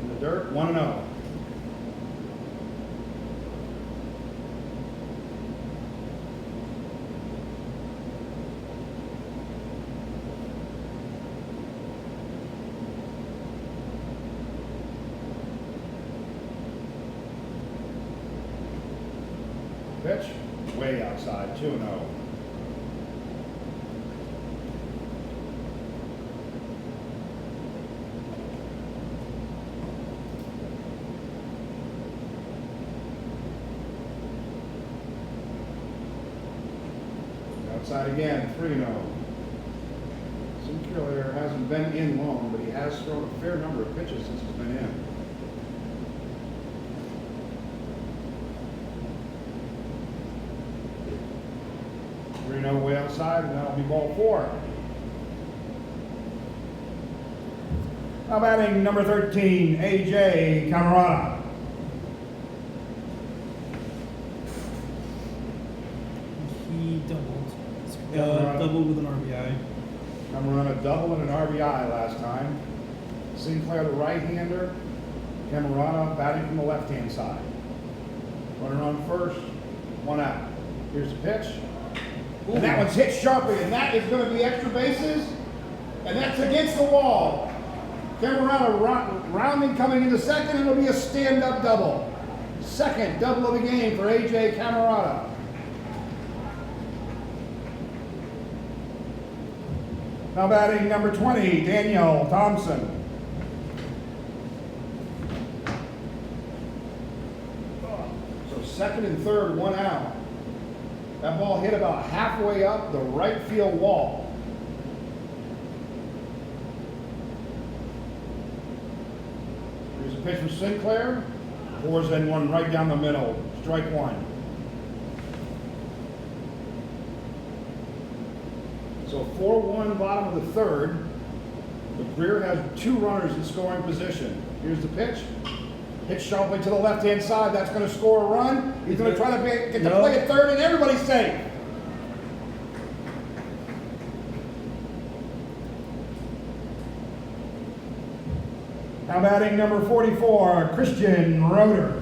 in the dirt, 1-0. Pitch, way outside, 2-0. Outside again, 3-0. Sinclair hasn't been in long, but he has thrown a fair number of pitches since he's been in. Way outside, and that'll be ball 4. Now batting number 13, AJ Camarada. He doubled. Camarada. Doubled with an RBI. Camarada double and an RBI last time. Sinclair, the right-hander. Camarada batting from the left-hand side. Runner on first, 1 out. Here's the pitch. And that one's hit sharply, and that is going to be extra bases, and that's against the wall. Camarada rounding coming into second, and it'll be a stand-up double. Second double of the game for AJ Camarada. Now batting number 20, Daniel Thompson. So second and third, 1 out. That ball hit about halfway up the right field wall. Here's a pitch from Sinclair. Pours in one right down the middle. Strike 1. So 4-1 bottom of the third. The Greer has 2 runners in scoring position. Here's the pitch. Hit sharply to the left-hand side. That's going to score a run. He's going to try to get the play at third, and everybody's safe. Now batting number 44, Christian Roeder.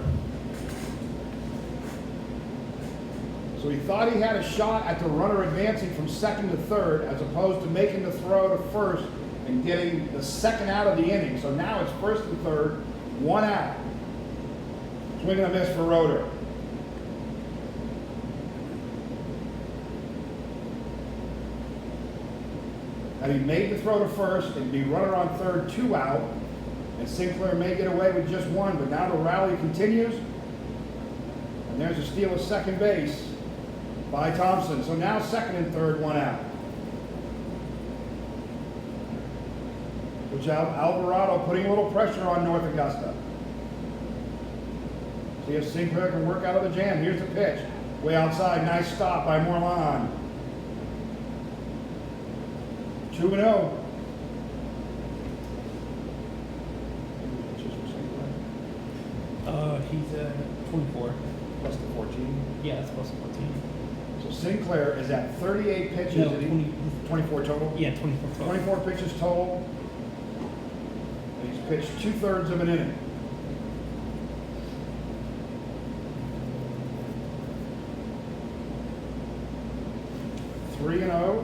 So he thought he had a shot at the runner advancing from second to third, as opposed to making the throw to first and getting the second out of the inning. So now it's first and third, 1 out. Swing and a miss for Roeder. And he made the throw to first, and be runner on third, 2 out. And Sinclair may get away with just 1, but now the rally continues. And there's a steal of second base by Thompson. So now second and third, 1 out. Which Alvarado putting a little pressure on North Augusta. See if Sinclair can work out of the jam. Here's the pitch. Way outside. Nice stop by Morlan. 2-0. he's 24. plus the 14. Yeah, that's plus 14. So Sinclair is at 38 pitches. No, and he- 20. 24 total? Yeah, 24 total. 24 pitches total. And he's pitched 2/3 of an inning. Three and 0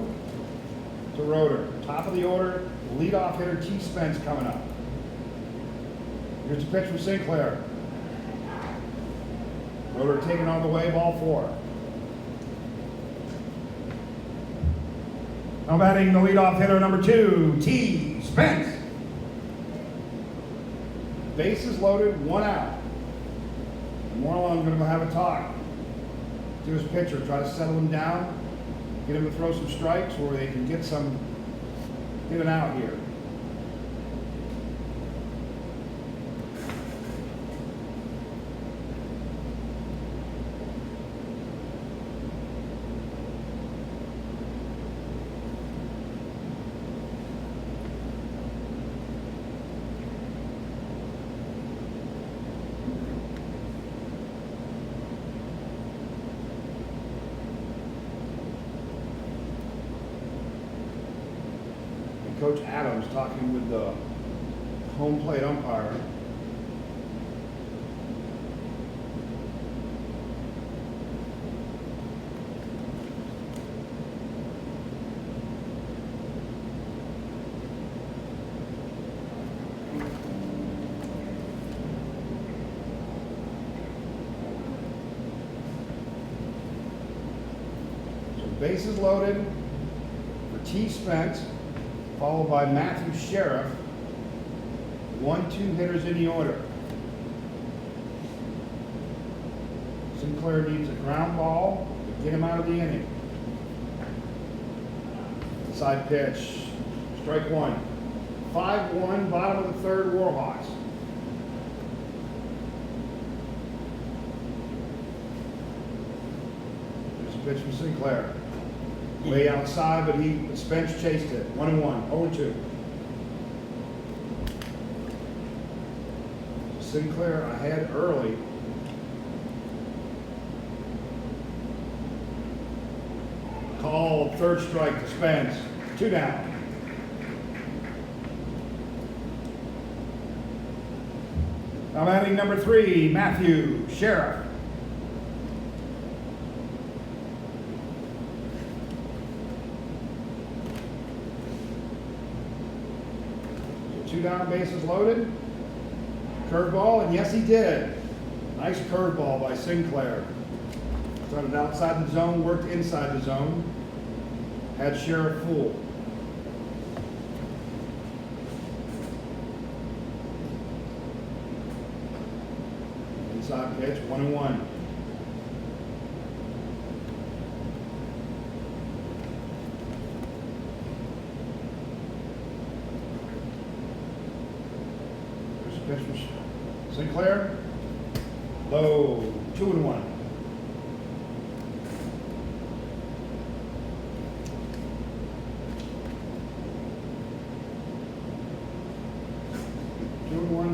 to Roeder. Top of the order, leadoff hitter T. Spence coming up. Here's the pitch from Sinclair. Roeder taking on the way, ball 4. Now batting the leadoff hitter, number 2, T. Spence. Bases loaded, 1 out. Moreland's going to have a talk to his pitcher, try to settle him down, get him to throw some strikes where they can get an out here. Coach Adams talking with the home plate umpire. So bases loaded for T. Spence, followed by Matthew Sheriff. 1-2 hitters in the order. Sinclair needs a ground ball to get him out of the inning. Side pitch, strike 1. 5-1, bottom of the 3rd, Warhawks. There's a pitch from Sinclair. Way outside, but Spence chased it. 1-1, 0-2. Sinclair ahead early. Call, 3rd strike to Spence. 2 down. Now batting number 3, Matthew Sheriff. So 2 down, bases loaded. Curveball, and yes he did. Nice curveball by Sinclair. Started outside the zone, worked inside the zone. Had Sheriff fooled. Inside pitch, 1-1. There's a pitch from Sinclair. Low, 2-1.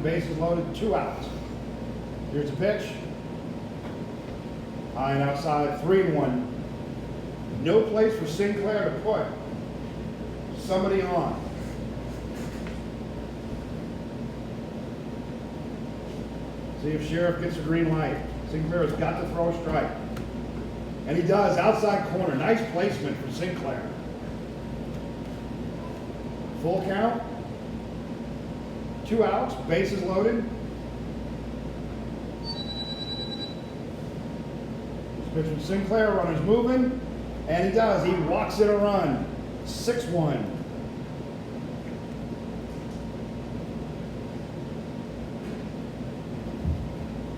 Bases loaded, 2 outs. Here's the pitch. High and outside, 3-1. No place for Sinclair to put somebody on. See if Sheriff gets a green light. Sinclair has got to throw a strike. And he does, outside corner. Nice placement for Sinclair. Full count. 2 outs, bases loaded. Pitch from Sinclair, runner's moving, and he does. He walks in a run. 6-1.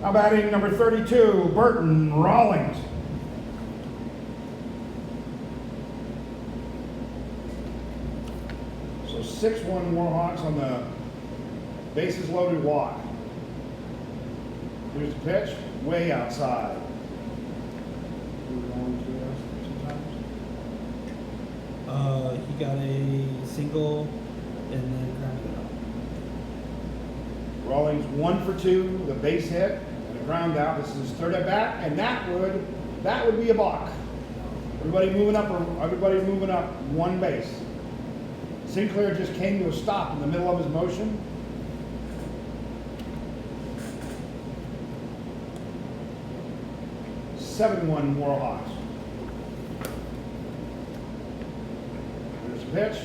Now batting number 32, Burton Rawlings. So 6-1 Warhawks on the bases loaded walk. Here's the pitch, way outside. He got a single and then grounded out. Rawlings 1 for 2, the base hit and a ground out. This is his third at bat, and that would be a balk. Everybody moving up, one base. Sinclair just came to a stop in the middle of his motion. (7-1) Warhawks. There's a pitch.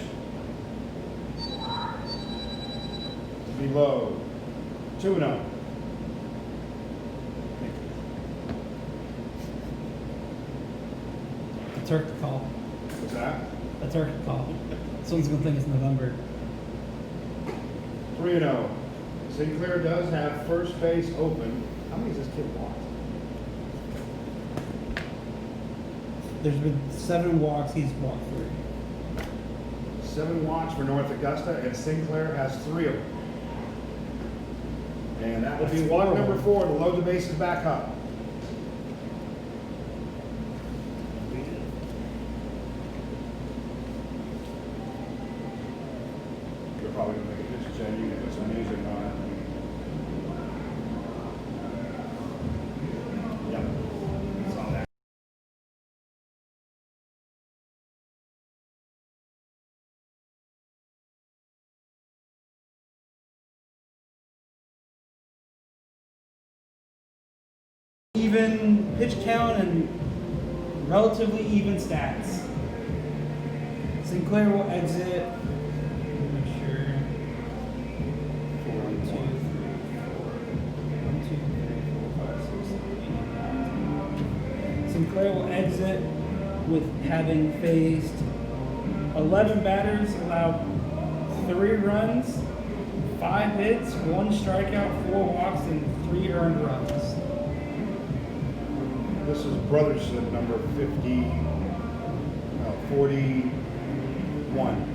Below. 2-0. A turkey call. What's that? A turkey call. Someone's gonna think it's November. 3-0. Sinclair does have first base open. How many does this kid want? There's been 7 walks. He's walked 3. 7 walks for North Augusta, and Sinclair has 3 of them. And that would be That's walk horrible. number 4 to load the bases back up. You're probably gonna make a picture, Jen. You can put some music on it. Yep. Saw that. Even pitch count and relatively even stats. Sinclair will exit. Make sure. 1, 2, 3, 4. 1, 2, 3, 4, 5, 6, 7, 8, 9, 10. Sinclair will exit with having faced 11 batters, allowed 3 runs, 5 hits, 1 strikeout, 4 walks, and 3 earned runs. This is Brotherson, number 41.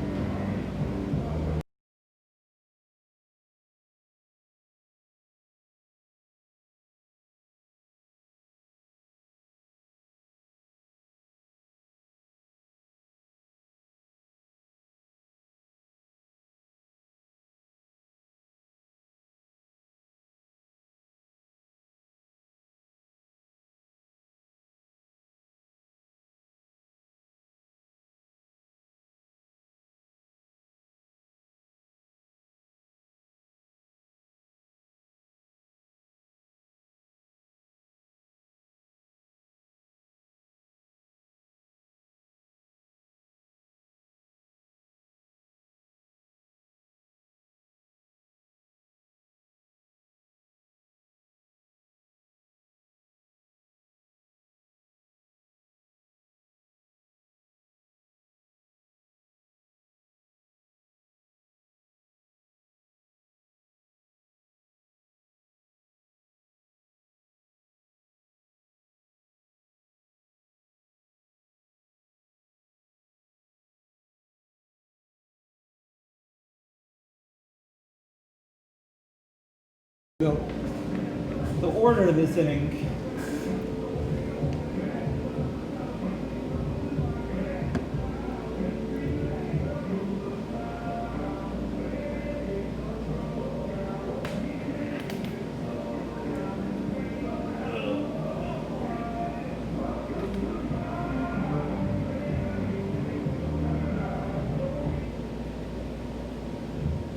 The order of this inning.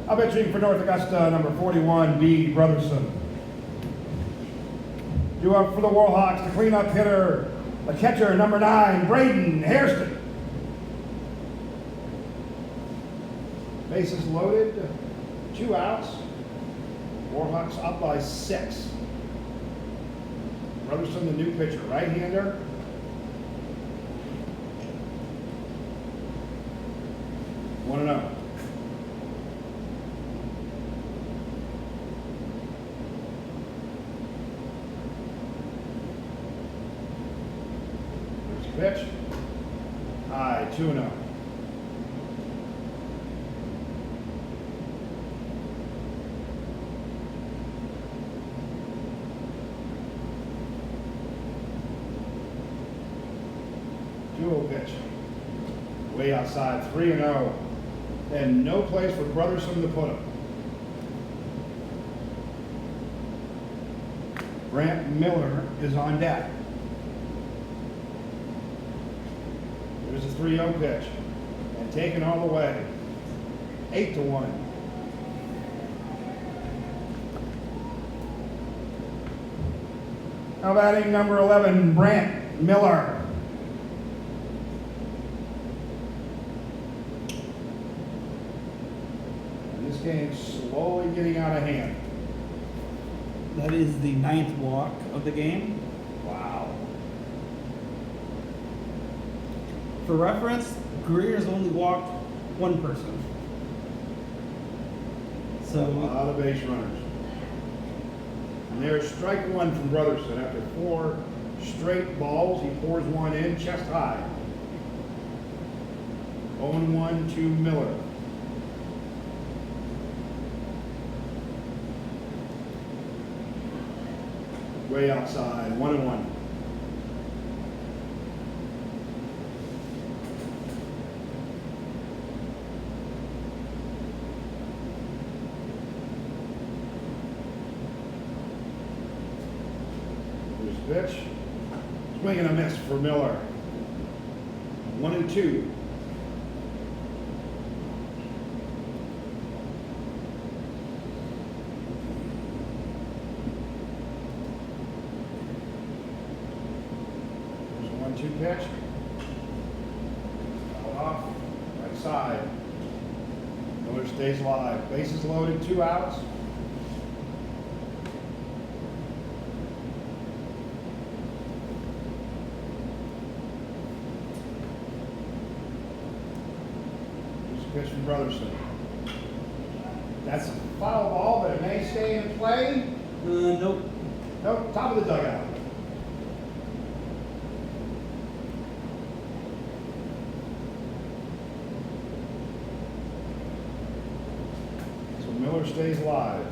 I'll pitching for North Augusta, number 41, B. Brotherson. Due up for the Warhawks, the cleanup hitter, the catcher, number 9, Braden Hairston. Bases loaded, 2 outs. Warhawks up by 6. Brotherson, the new pitcher, right-hander. One and oh. Pitch. High, 2-0. Dual pitch. Way outside, 3-0. And no place for Brotherson to put him. Grant Miller is on deck. There's a 3-0 pitch. And taken all the way. 8-1. Now batting number 11, Brant Miller. And this game's slowly getting out of hand. That is the 9th walk of the game. Wow. For reference, Greer's only walked one person. A So lot of base runners. And there's strike one from Brotherson. After 4 straight balls, he pours one in chest high. 0-1 to Miller. Way outside, 1-1. Here's pitch. Swing and a miss for Miller. 1-2. There's a 1-2 pitch. Foul off. Right side. Miller stays alive. Bases loaded, 2 outs. Pitch from Brotherson. That's a foul ball, but it may stay in play. nope. Nope, top of the dugout. So Miller stays alive.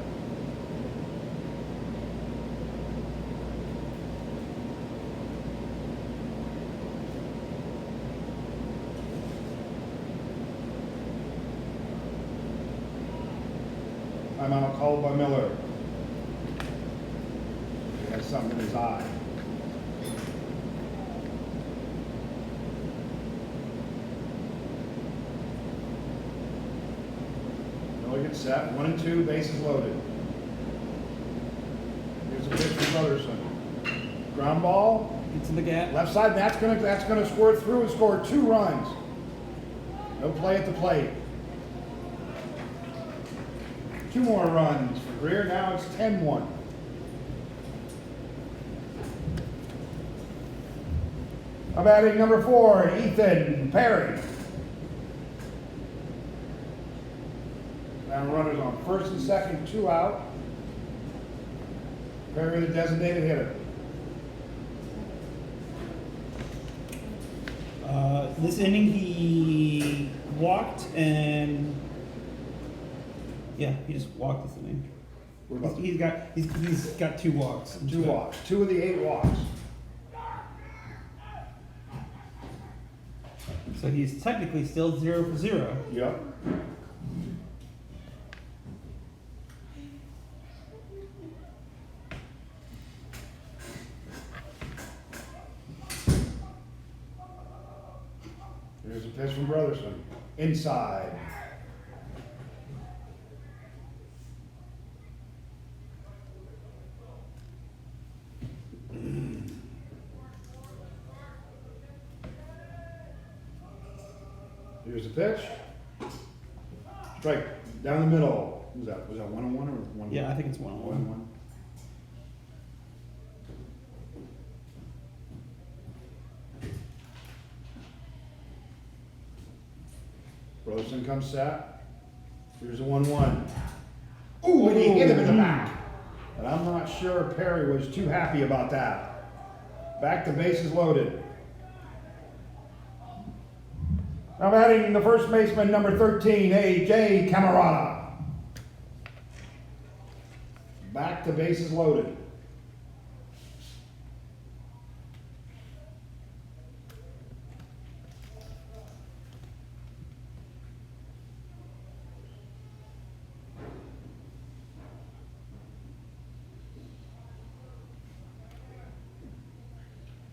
Timeout called by Miller. He has something in his eye. Miller gets set. 1-2, bases loaded. Here's a pitch from Brotherson. Ground ball, Gets in the gap. left side. That's gonna score through and score 2 runs. No play at the plate. 2 more runs for Greer. Now it's 10-1. Now batting number 4, Ethan Perry. Now runners on first and second, 2 out. Perry, the designated hitter. This inning he walked and he just walked this inning. We're about to- He's got 2 walks. 2 walks. 2 of the 8 walks. So he's technically still 0 for 0. Yep. Here's a pitch from Brotherson. Inside. Here's the pitch. Strike down the middle. Was that 1-1 or 1-1? Yeah, I think it's 1-1. 1-1. Brotherson comes set. Here's a 1-1. Ooh, and he hit him in the back. But I'm not sure Perry was too happy about that. Back to bases loaded. Now batting the first baseman, number 13, A.J. Camarada. Back to bases loaded.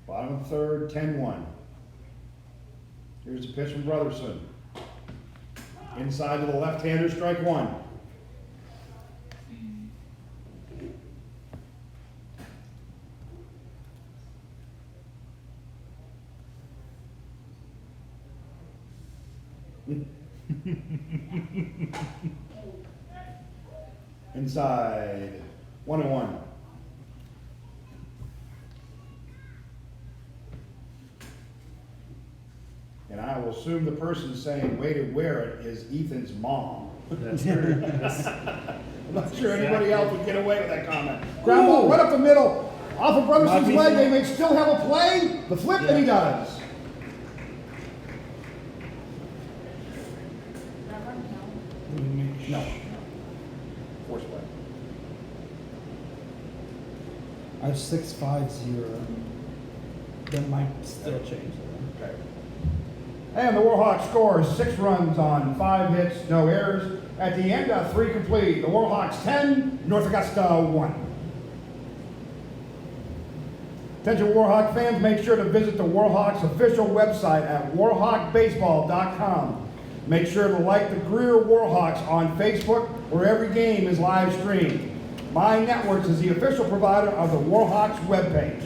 Bottom of the third, 10-1. Here's the pitch from Brotherson. Inside to the left-hander, strike one. Inside, 1-1. And I will assume the person saying, way to wear it, is Ethan's mom. That's true. I'm not sure anybody else would get away with that comment. Ground ball right up the middle, off of Brotherson's leg, they may still have a play. The flip that he does. No. Force play. I have 6-5-0. That might still change. Okay. And the Warhawks scores 6 runs on 5 hits, no errors. At the end, 3 complete. The Warhawks 10, North Augusta 1. Attention Warhawk fans, make sure to visit the Warhawks official website at warhawkbaseball.com. Make sure to like the Greer Warhawks on Facebook, where every game is live streamed. My Networks is the official provider of the Warhawks webpage.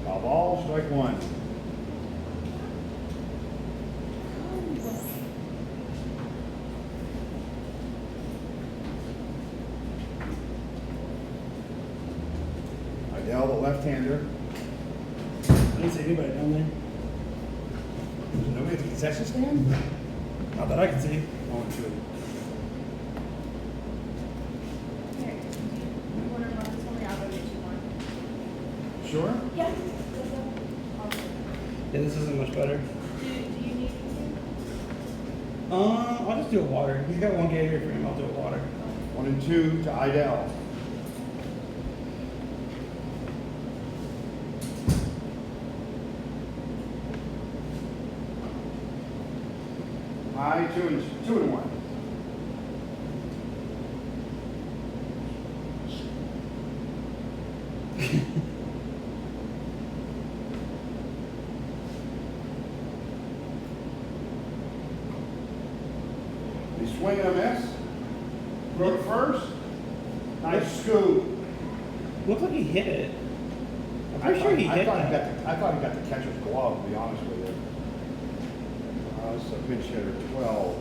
Foul ball, strike one. Idell, the left-hander. I didn't see anybody down there. There's nobody at the concession stand? Not that I can see. Oh, two. Here, you want to run this one? I'll go get you one. Sure? Yeah. Yeah, this isn't much better. Do you need anything? I'll just do a water. He's got 1 game here for him. I'll do a water. 1 and 2 to Idell. High, 2 and 1. He's swinging a miss. Throw to first. Nice scoop. Looked like he hit it. I'm pretty sure he hit that. I thought he got the catcher's glove, to be honest with you. This is a pinch hitter, 12.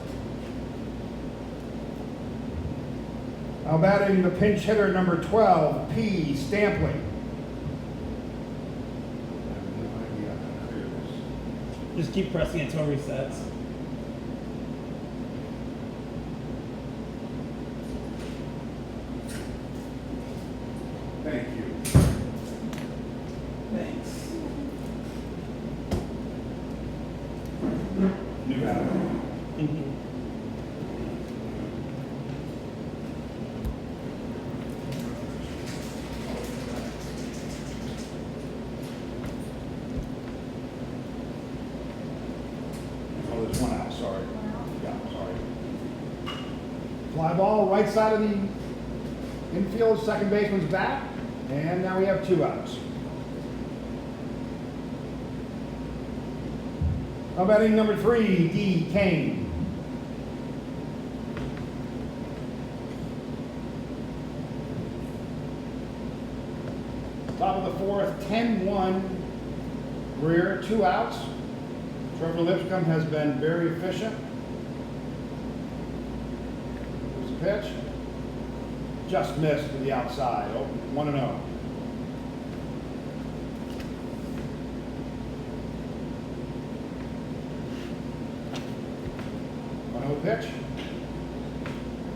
Now batting the pinch hitter, number 12, P. Stampley. Just keep pressing it until it resets. Thank you. Thanks. New batter. Mm-hmm. sorry. One out. Yeah, sorry. Fly ball, right side of the infield, second baseman's back, and now we have 2 outs. Now batting number 3, D. Kane. Top of the 4th, 10-1. Greer, 2 outs. Trevor Lipscomb has been very efficient. Here's the pitch. Just missed to the outside. Oh, 1-0. Pitch.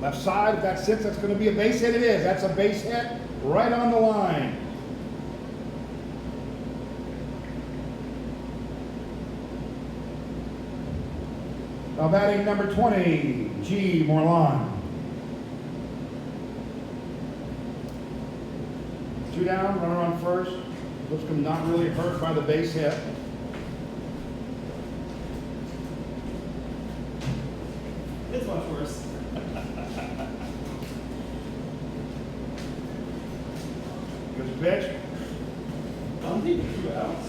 Left side, if that sits, that's going to be a base hit. It is. That's a base hit right on the line. Now batting number 20, G. Morlan. 2 down, runner on first. Lipscomb not really hurt by the base hit. It's much worse. Here's the pitch. I'm thinking 2 outs.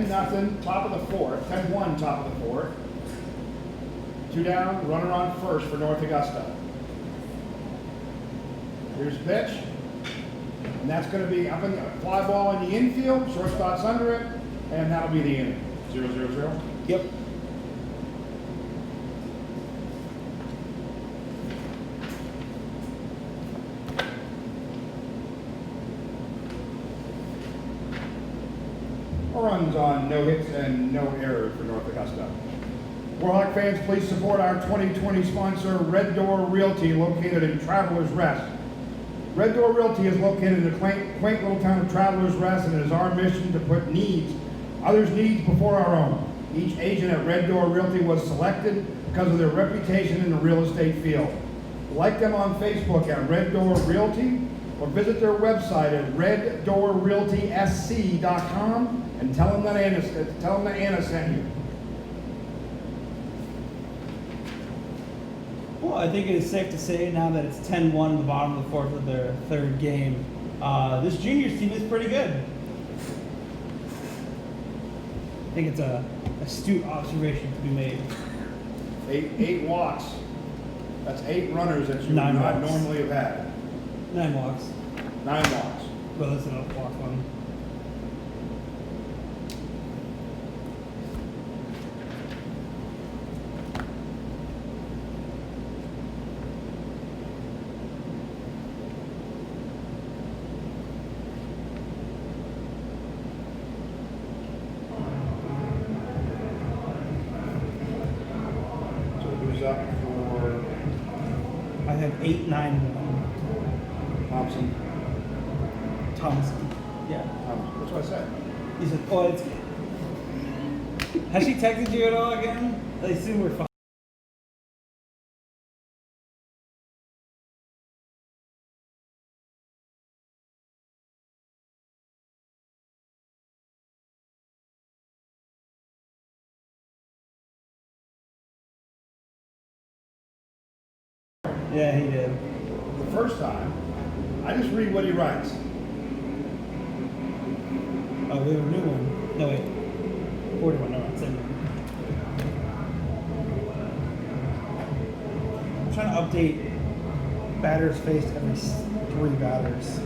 Nothing, top of the 4th, 10-1 top of the 4th. 2 down, runner on first for North Augusta. Here's the pitch. And that's going to be up in the fly ball in the infield, shortstop's under it, and that'll be the inning. 0-0-0. Yep. Runs on no hits and no errors for North Augusta. Warhawk fans, please support our 2020 sponsor, Red Door Realty, located in Travelers Rest. Red Door Realty is located in the quaint little town of Travelers Rest, and it is our mission to put others' needs before our own. Each agent at Red Door Realty was selected because of their reputation in the real estate field. Like them on Facebook at Red Door Realty, or visit their website at reddoorrealtysc.com and tell them that Anna sent you. Well, I think it is safe to say now that it's 10-1 in the bottom of the 4th of their 3rd game, this juniors team is pretty good. I think it's a astute observation to be made. 8 walks. That's 8 runners that you would 9 not walks. normally have had. 9 walks. 9 walks. Well, that's enough walk one. So who's up for I have 8-9-1. Thompson? Thomas. Yeah. That's what I said. He said, oh, it's. Has she texted you at all again? I assume we're fine. Yeah, he did. The first time, I just read what he writes. Oh, we have a new one. No, wait. 41, no, it's in. I'm trying to update batters faced every 3 batters. 9.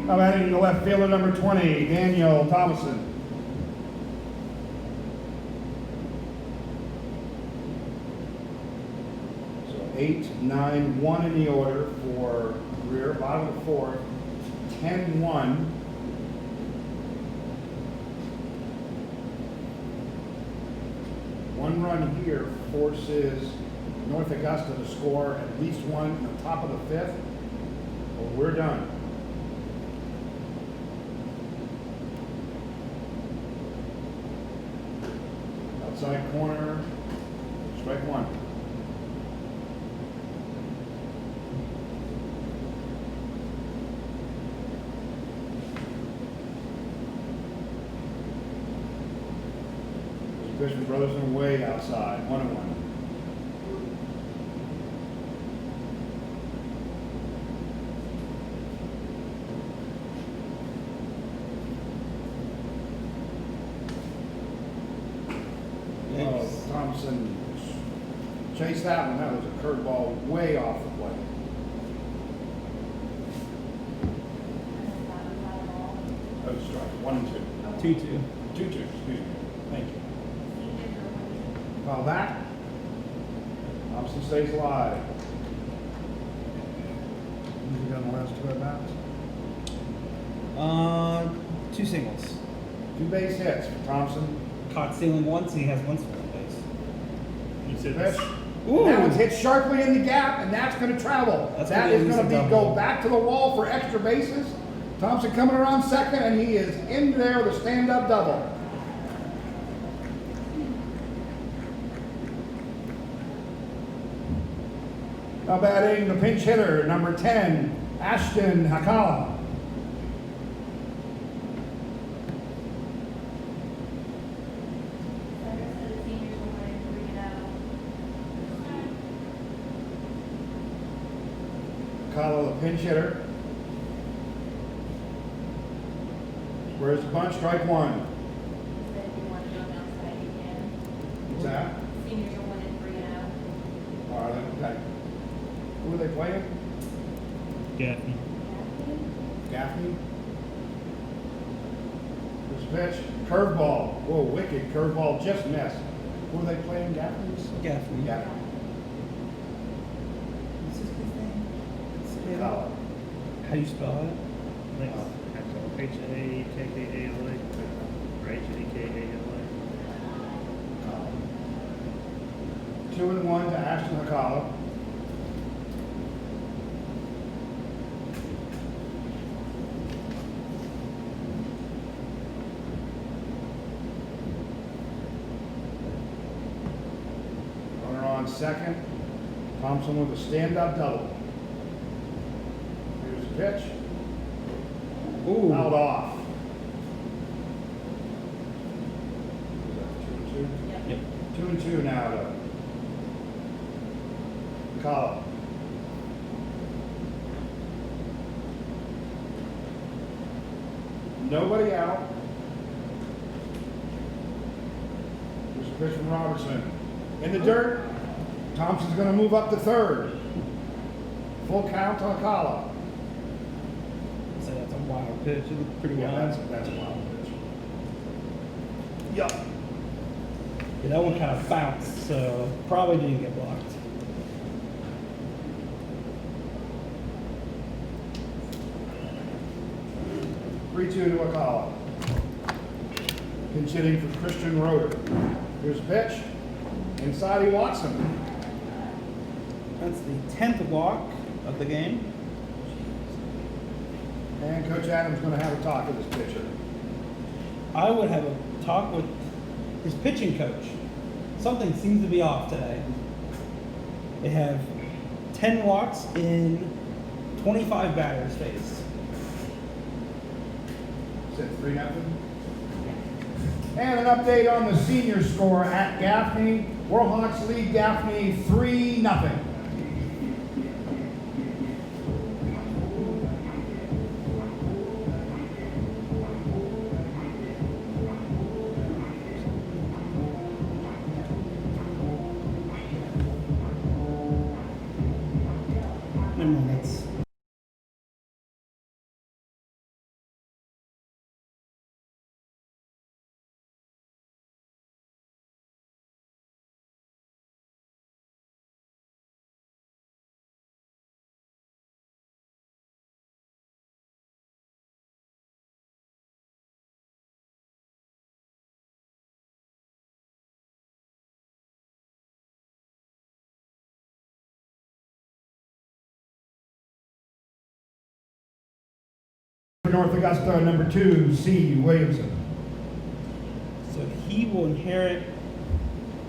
Now batting the left fielder, number 20, Daniel Thomason. 8, 9, 1 in the order for Greer, bottom of the fourth. 10, 1. One run here forces North Augusta to score at least one in the top of the fifth, or we're done. Outside corner, strike one. Christian Brothers are way outside, 1-1. Oh, Thompson chased that one. That was a curveball way off the plate. Oh, strike. 1 and 2. 2-2. 2-2, excuse me. Thank you. Seniors are winning. Call back. Thompson stays alive. Who's got the last two at bats? 2 singles. 2 base hits for Thompson. Caught stealing once, and he has one stolen base. You said Pitch. this. Ooh. That one's hit sharply in the gap, and that's going to travel. That's That gonna is be going to a be double. go back to the wall for extra bases. Thompson coming around second, and he is in there with a stand-up double. Now batting the pinch hitter, number 10, Ashton Hakala. Center said the seniors are winning 3-0. Hakala, the pinch hitter. Where's the bunch? Strike one. Said if you want to go outside, you can. What's that? Seniors are winning 3-0. All right, okay. Who are they playing? Gaffney. Gaffney. This pitch, curveball. Whoa, wicked curveball, just missed. Who are they playing? Gaffney's? Gaffney. Gaffney. What's his name? Hakala. How do you spell it? Like, H-A-K-K-A-L-A. Or H-A-K-A-L-A. 2-1 to Ashton Hakala. Runner on second. Thompson with a stand-up double. Here's the pitch. Ooh. Fouled off. Is that 2-2? Yep. 2-2 now to Hakala. Nobody out. Here's a pitch from Robertson. In the dirt. Thompson's going to move up to third. Full count to Hakala. So that's a wild pitch. It looked pretty Yeah, wild. that's a wild pitch. Yup. Yeah, that one kind of bounced, so probably didn't get blocked. Three two to Hakala. Pinch hitting for Christian Roeder. Here's a pitch. Inside he walks him. That's the 10th walk of the game. And Coach Adams going to have a talk with his pitcher. I would have a talk with his pitching coach. Something seems to be off today. They have 10 walks in 25 batters faced. Said 3-0. And an update on the senior score at Gaffney. Warhawks lead Gaffney 3-0. Never mind, that's For North Augusta, number 2, C. Williamson. So he will inherit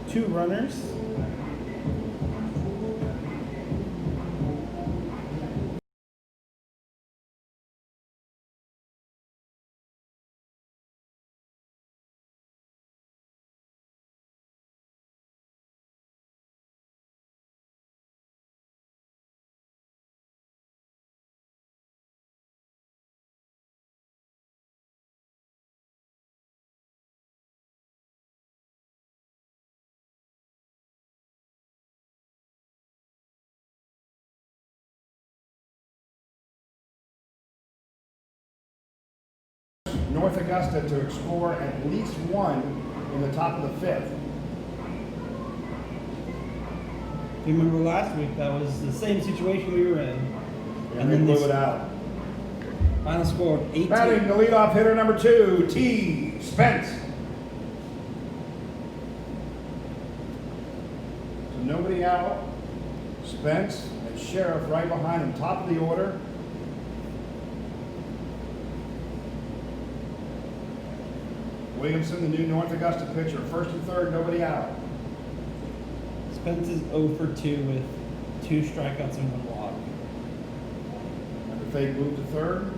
2 runners. North Augusta to score at least 1 in the top of the 5th. If you remember last week, that was the same situation we were in. And then they blew it out. Final score of 18. Batting the leadoff hitter, number 2, T. Spence. So nobody out. Spence and Sheriff right behind him, top of the order. Williamson, the new North Augusta pitcher, first and third, nobody out. Spence is 0 for 2 with 2 strikeouts and 1 walk. Number fake move to third.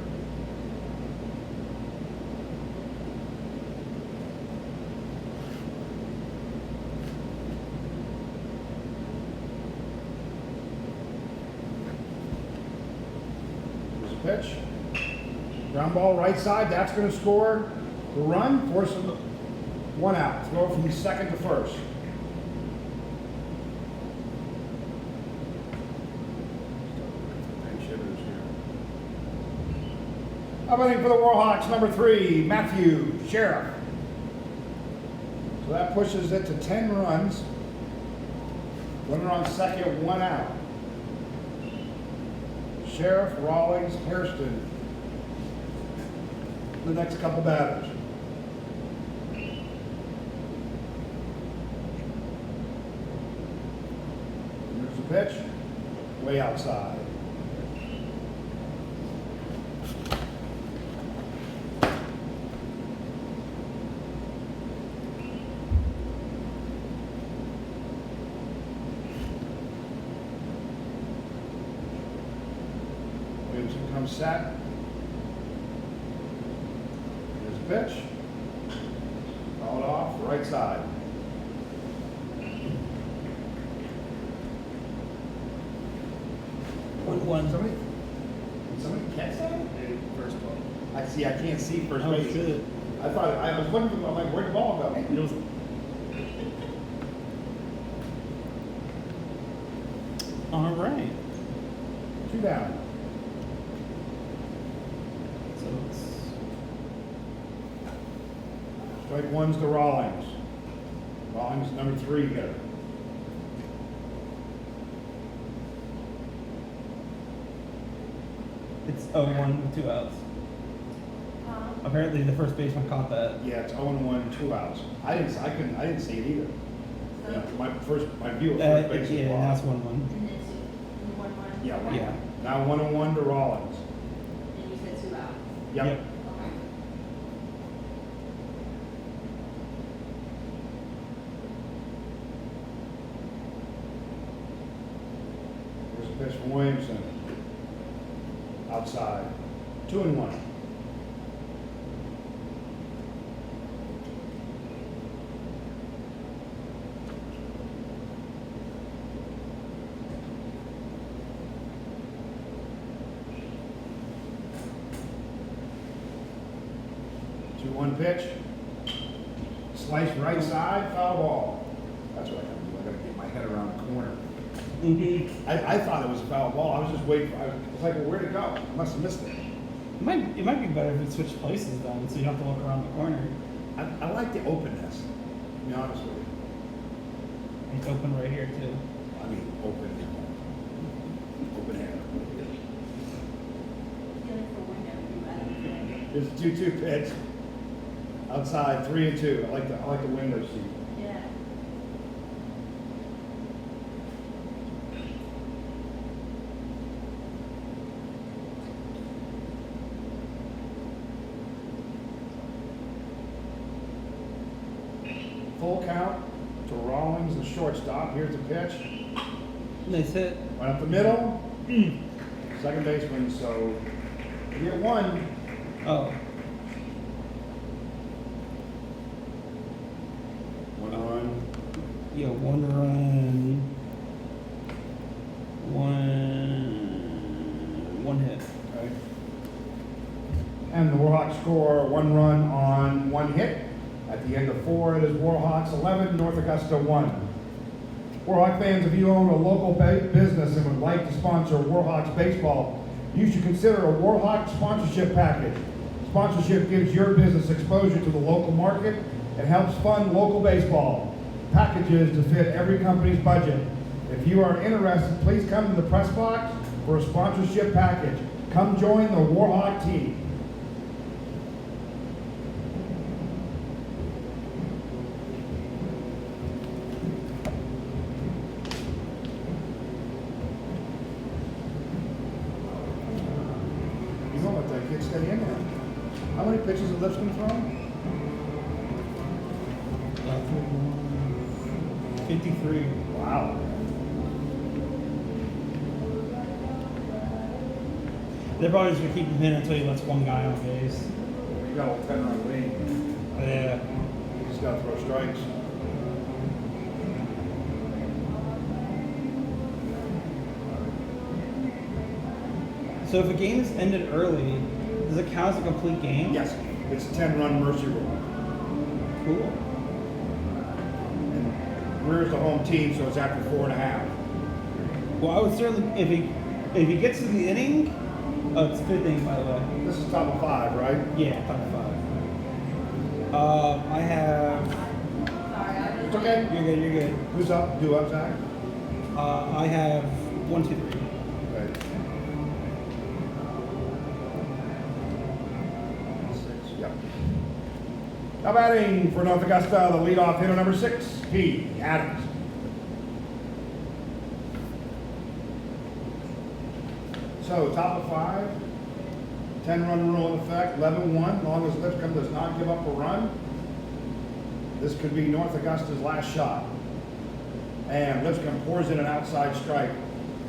There's a pitch. Ground ball right side, that's going to score the run, force him 1 out. Throw from second to first. Up hitting for the Warhawks, number 3, Matthew Sheriff. So that pushes it to 10 runs. Runner on second, 1 out. Sheriff, Rawlings, Hairston. The next couple batters. Here's the pitch. Way outside. Williamson comes set. Here's the pitch. Fouled off, right side. Somebody, did somebody catch that? First ball. I see. I can't see first Oh, base. shit. I thought I was looking for. I'm like, where'd the ball go? It was all right. 2 down. So it's Strike 1's to Rawlings. Rawlings number 3 hitter. it's 0-1 with 2 outs. Apparently, the first baseman caught that. Yeah, it's 0-1, 2 outs. I didn't see it either. Yeah, my view of first base Yeah, was and that's off. 1-1. And then 2, 1, 1. Yeah, 1. Yeah. Now 1-1 to Rawlings. And you said 2 out. Yep. Yep. Okay. There's a pitch from Williamson. Outside. 2-1. Two-one pitch. Slice right side, foul ball. That's what I gotta do. I gotta get my head around the corner. Mm-hmm. I thought it was a foul ball. I was just waiting. I was like, well, where'd it go? I must have missed it. It might be better if it switched places then, so you don't have to look around the corner. I like the openness, to be honest with you. It's open right here too. I mean, open hand. Feeling for window, There's a 2-2 pitch. Outside, 3-2. I like the window seat. yeah. full count to Rawlings, the shortstop. Here's the pitch. Nice hit. Right up the middle. Second baseman, so you get one. Oh. One run. Yeah, one run. One hit. Okay. And the Warhawks score 1 run on 1 hit. At the end of 4, it is Warhawks 11, North Augusta 1. Warhawk fans, if you own a local business and would like to sponsor Warhawks baseball, you should consider a Warhawks sponsorship package. Sponsorship gives your business exposure to the local market and helps fund local baseball. Packages to fit every company's budget. If you are interested, please come to the press box for a sponsorship package. Come join the Warhawk team. You know what, that kid stay in there. How many pitches did Lipscomb throw? 53. Wow. They're probably just gonna keep him in until he lets one guy on base. You got a 10-run lead. Yeah. You just gotta throw strikes. So if a game is ended early, does it count as a complete game? Yes, it's a 10-run mercy rule. Cool. And Greer's the home team, so it's after 4.5. Well, I would certainly, if he gets to the inning, it's fifth inning, by the way. This is top of 5, right? Yeah, top 5. I have. Sorry, I It's just. okay. You're good. You're good. Who's up? Do up, Zach? I have 1, 2, 3. Okay. 6, yep. Now batting for North Augusta, the leadoff hitter number 6, P. Adams. So top of 5, 10-run rule in effect, 11-1, as long as Lipscomb does not give up a run. This could be North Augusta's last shot. And Lipscomb pours in an outside strike,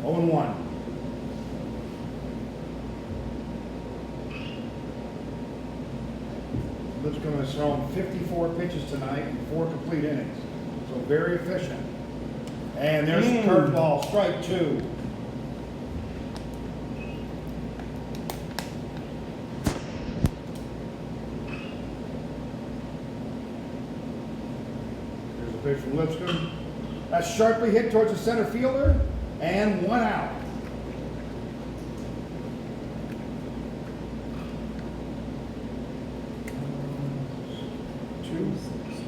0-1. Lipscomb has thrown 54 pitches tonight and 4 complete innings. So very efficient. And there's the curveball, strike 2. There's a pitch from Lipscomb. That's sharply hit towards the center fielder, and 1 out.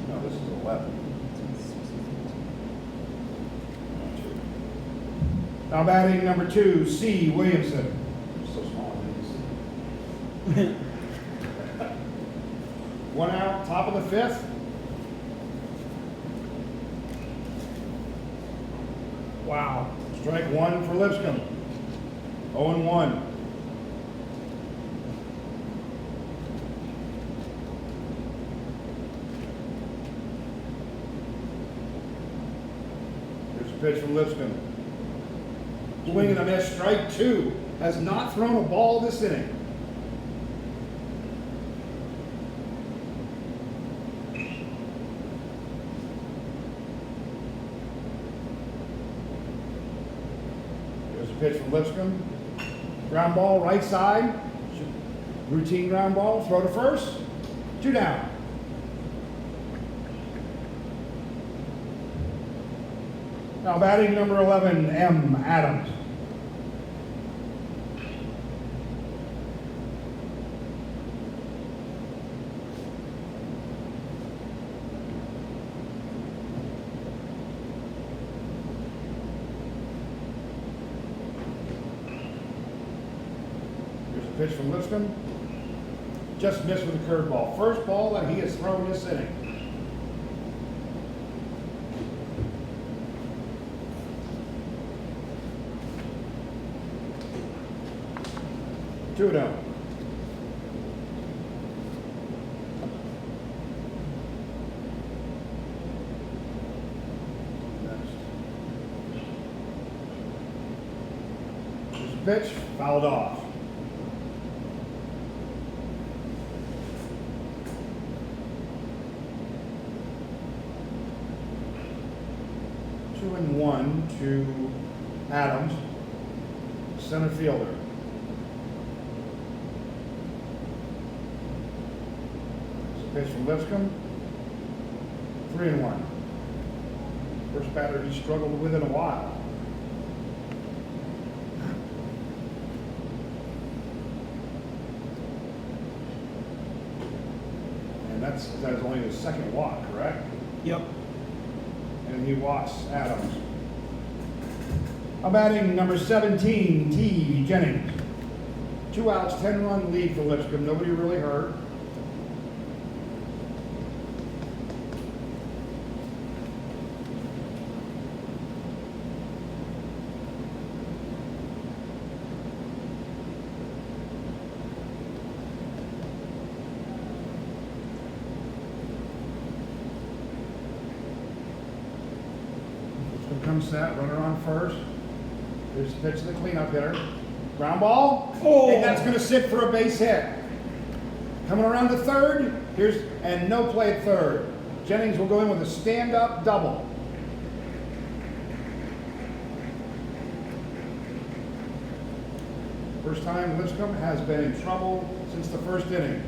No, this is 11. Now batting number 2, C. Williamson. So small, I didn't see. 1 out, top of the 5th. Wow. Strike 1 for Lipscomb. 0-1. Here's a pitch from Lipscomb. Swing and a miss, strike 2. Has not thrown a ball this inning. Here's a pitch from Lipscomb. Ground ball, right side. Routine ground ball, throw to first. 2 down. Now batting number 11, M. Adams. Here's a pitch from Lipscomb. Just missed with a curveball. First ball that he has thrown this inning. Two down. pitch, fouled off. Two and one to Adams, center fielder. Pitch from Lipscomb. 3-1. First batter he struggled with in a while. And that is only his second walk, correct? Yep. And he walks Adams. Batting number 17, T. Jennings. 2 outs, 10-run lead for Lipscomb. Nobody really hurt. Lipscomb comes set, runner on first. Here's the pitch to the cleanup hitter. Ground ball. Oh. And that's going to sit for a base hit. Coming around to third. And no play at third. Jennings will go in with a stand-up double. First time Lipscomb has been in trouble since the first inning.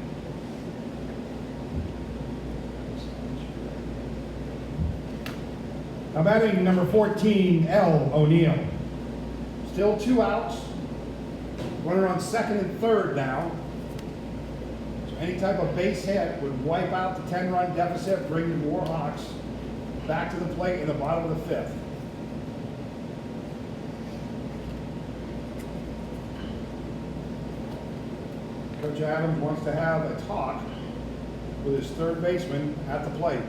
Batting number 14, L. O'Neill. Still 2 outs. Runner on second and third now. So any type of base hit would wipe out the 10-run deficit, bring the Warhawks back to the plate in the bottom of the fifth. Coach Adams wants to have a talk with his third baseman at the plate.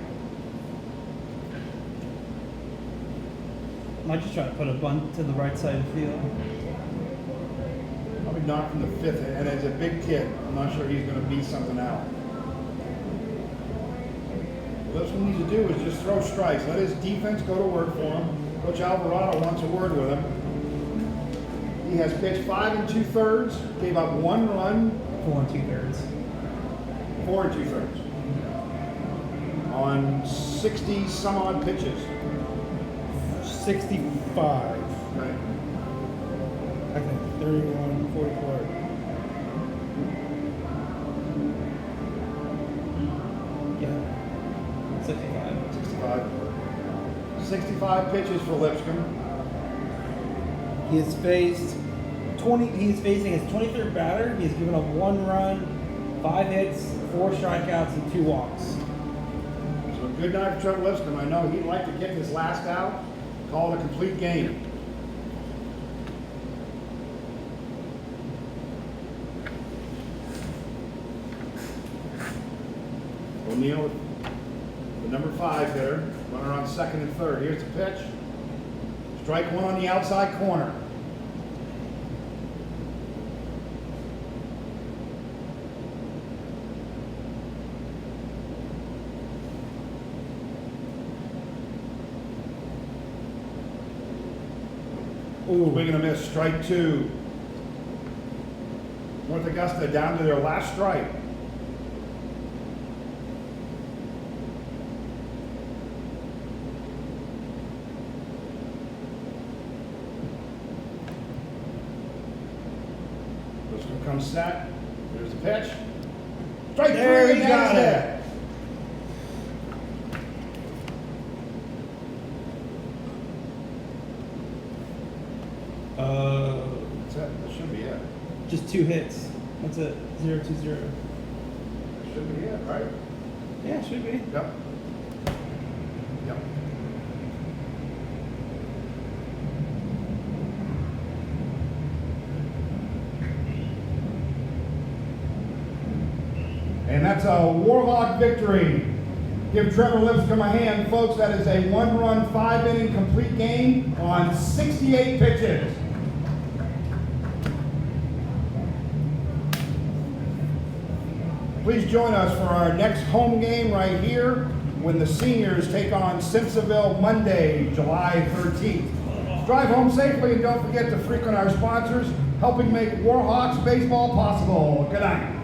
Might just try to put a bunt to the right side of the field. Probably not from the fifth, and as a big kid, I'm not sure he's going to beat something out. What Lipscomb needs to do is just throw strikes. Let his defense go to work for him. Coach Alvarado wants a word with him. He has pitched 5 2/3, gave up 1 run. 4 2/3. 4 2/3. On 60 some odd pitches. 65. Right. I think 31, 44. Yeah. 65. 65 pitches for Lipscomb. He has faced 20. He is facing his 23rd batter. He has given up 1 run, 5 hits, 4 strikeouts, and 2 walks. So a good night for Trevor Lipscomb. I know he'd like to get this last out, call it a complete game. O'Neill, the number 5 hitter, runner on second and third. Here's the pitch. Strike 1 on the outside corner. Ooh, swing and a miss. Strike 2. North Augusta down to their last strike. Lipscomb comes set. There's the pitch. Strike 3. There, he got it. That's it. That should be it. Just 2 hits. That's it. 0-2-0. That should be it, right? Yeah, it should be. Yep. Yep. And that's a Warhawk victory. Give Trevor Lipscomb a hand, folks. That is a 1-run, 5-inning complete game on 68 pitches. Please join us for our next home game right here when the seniors take on Simpsonville Monday, July 13th. Drive home safely and don't forget to frequent our sponsors, helping make Warhawks baseball possible. Good night.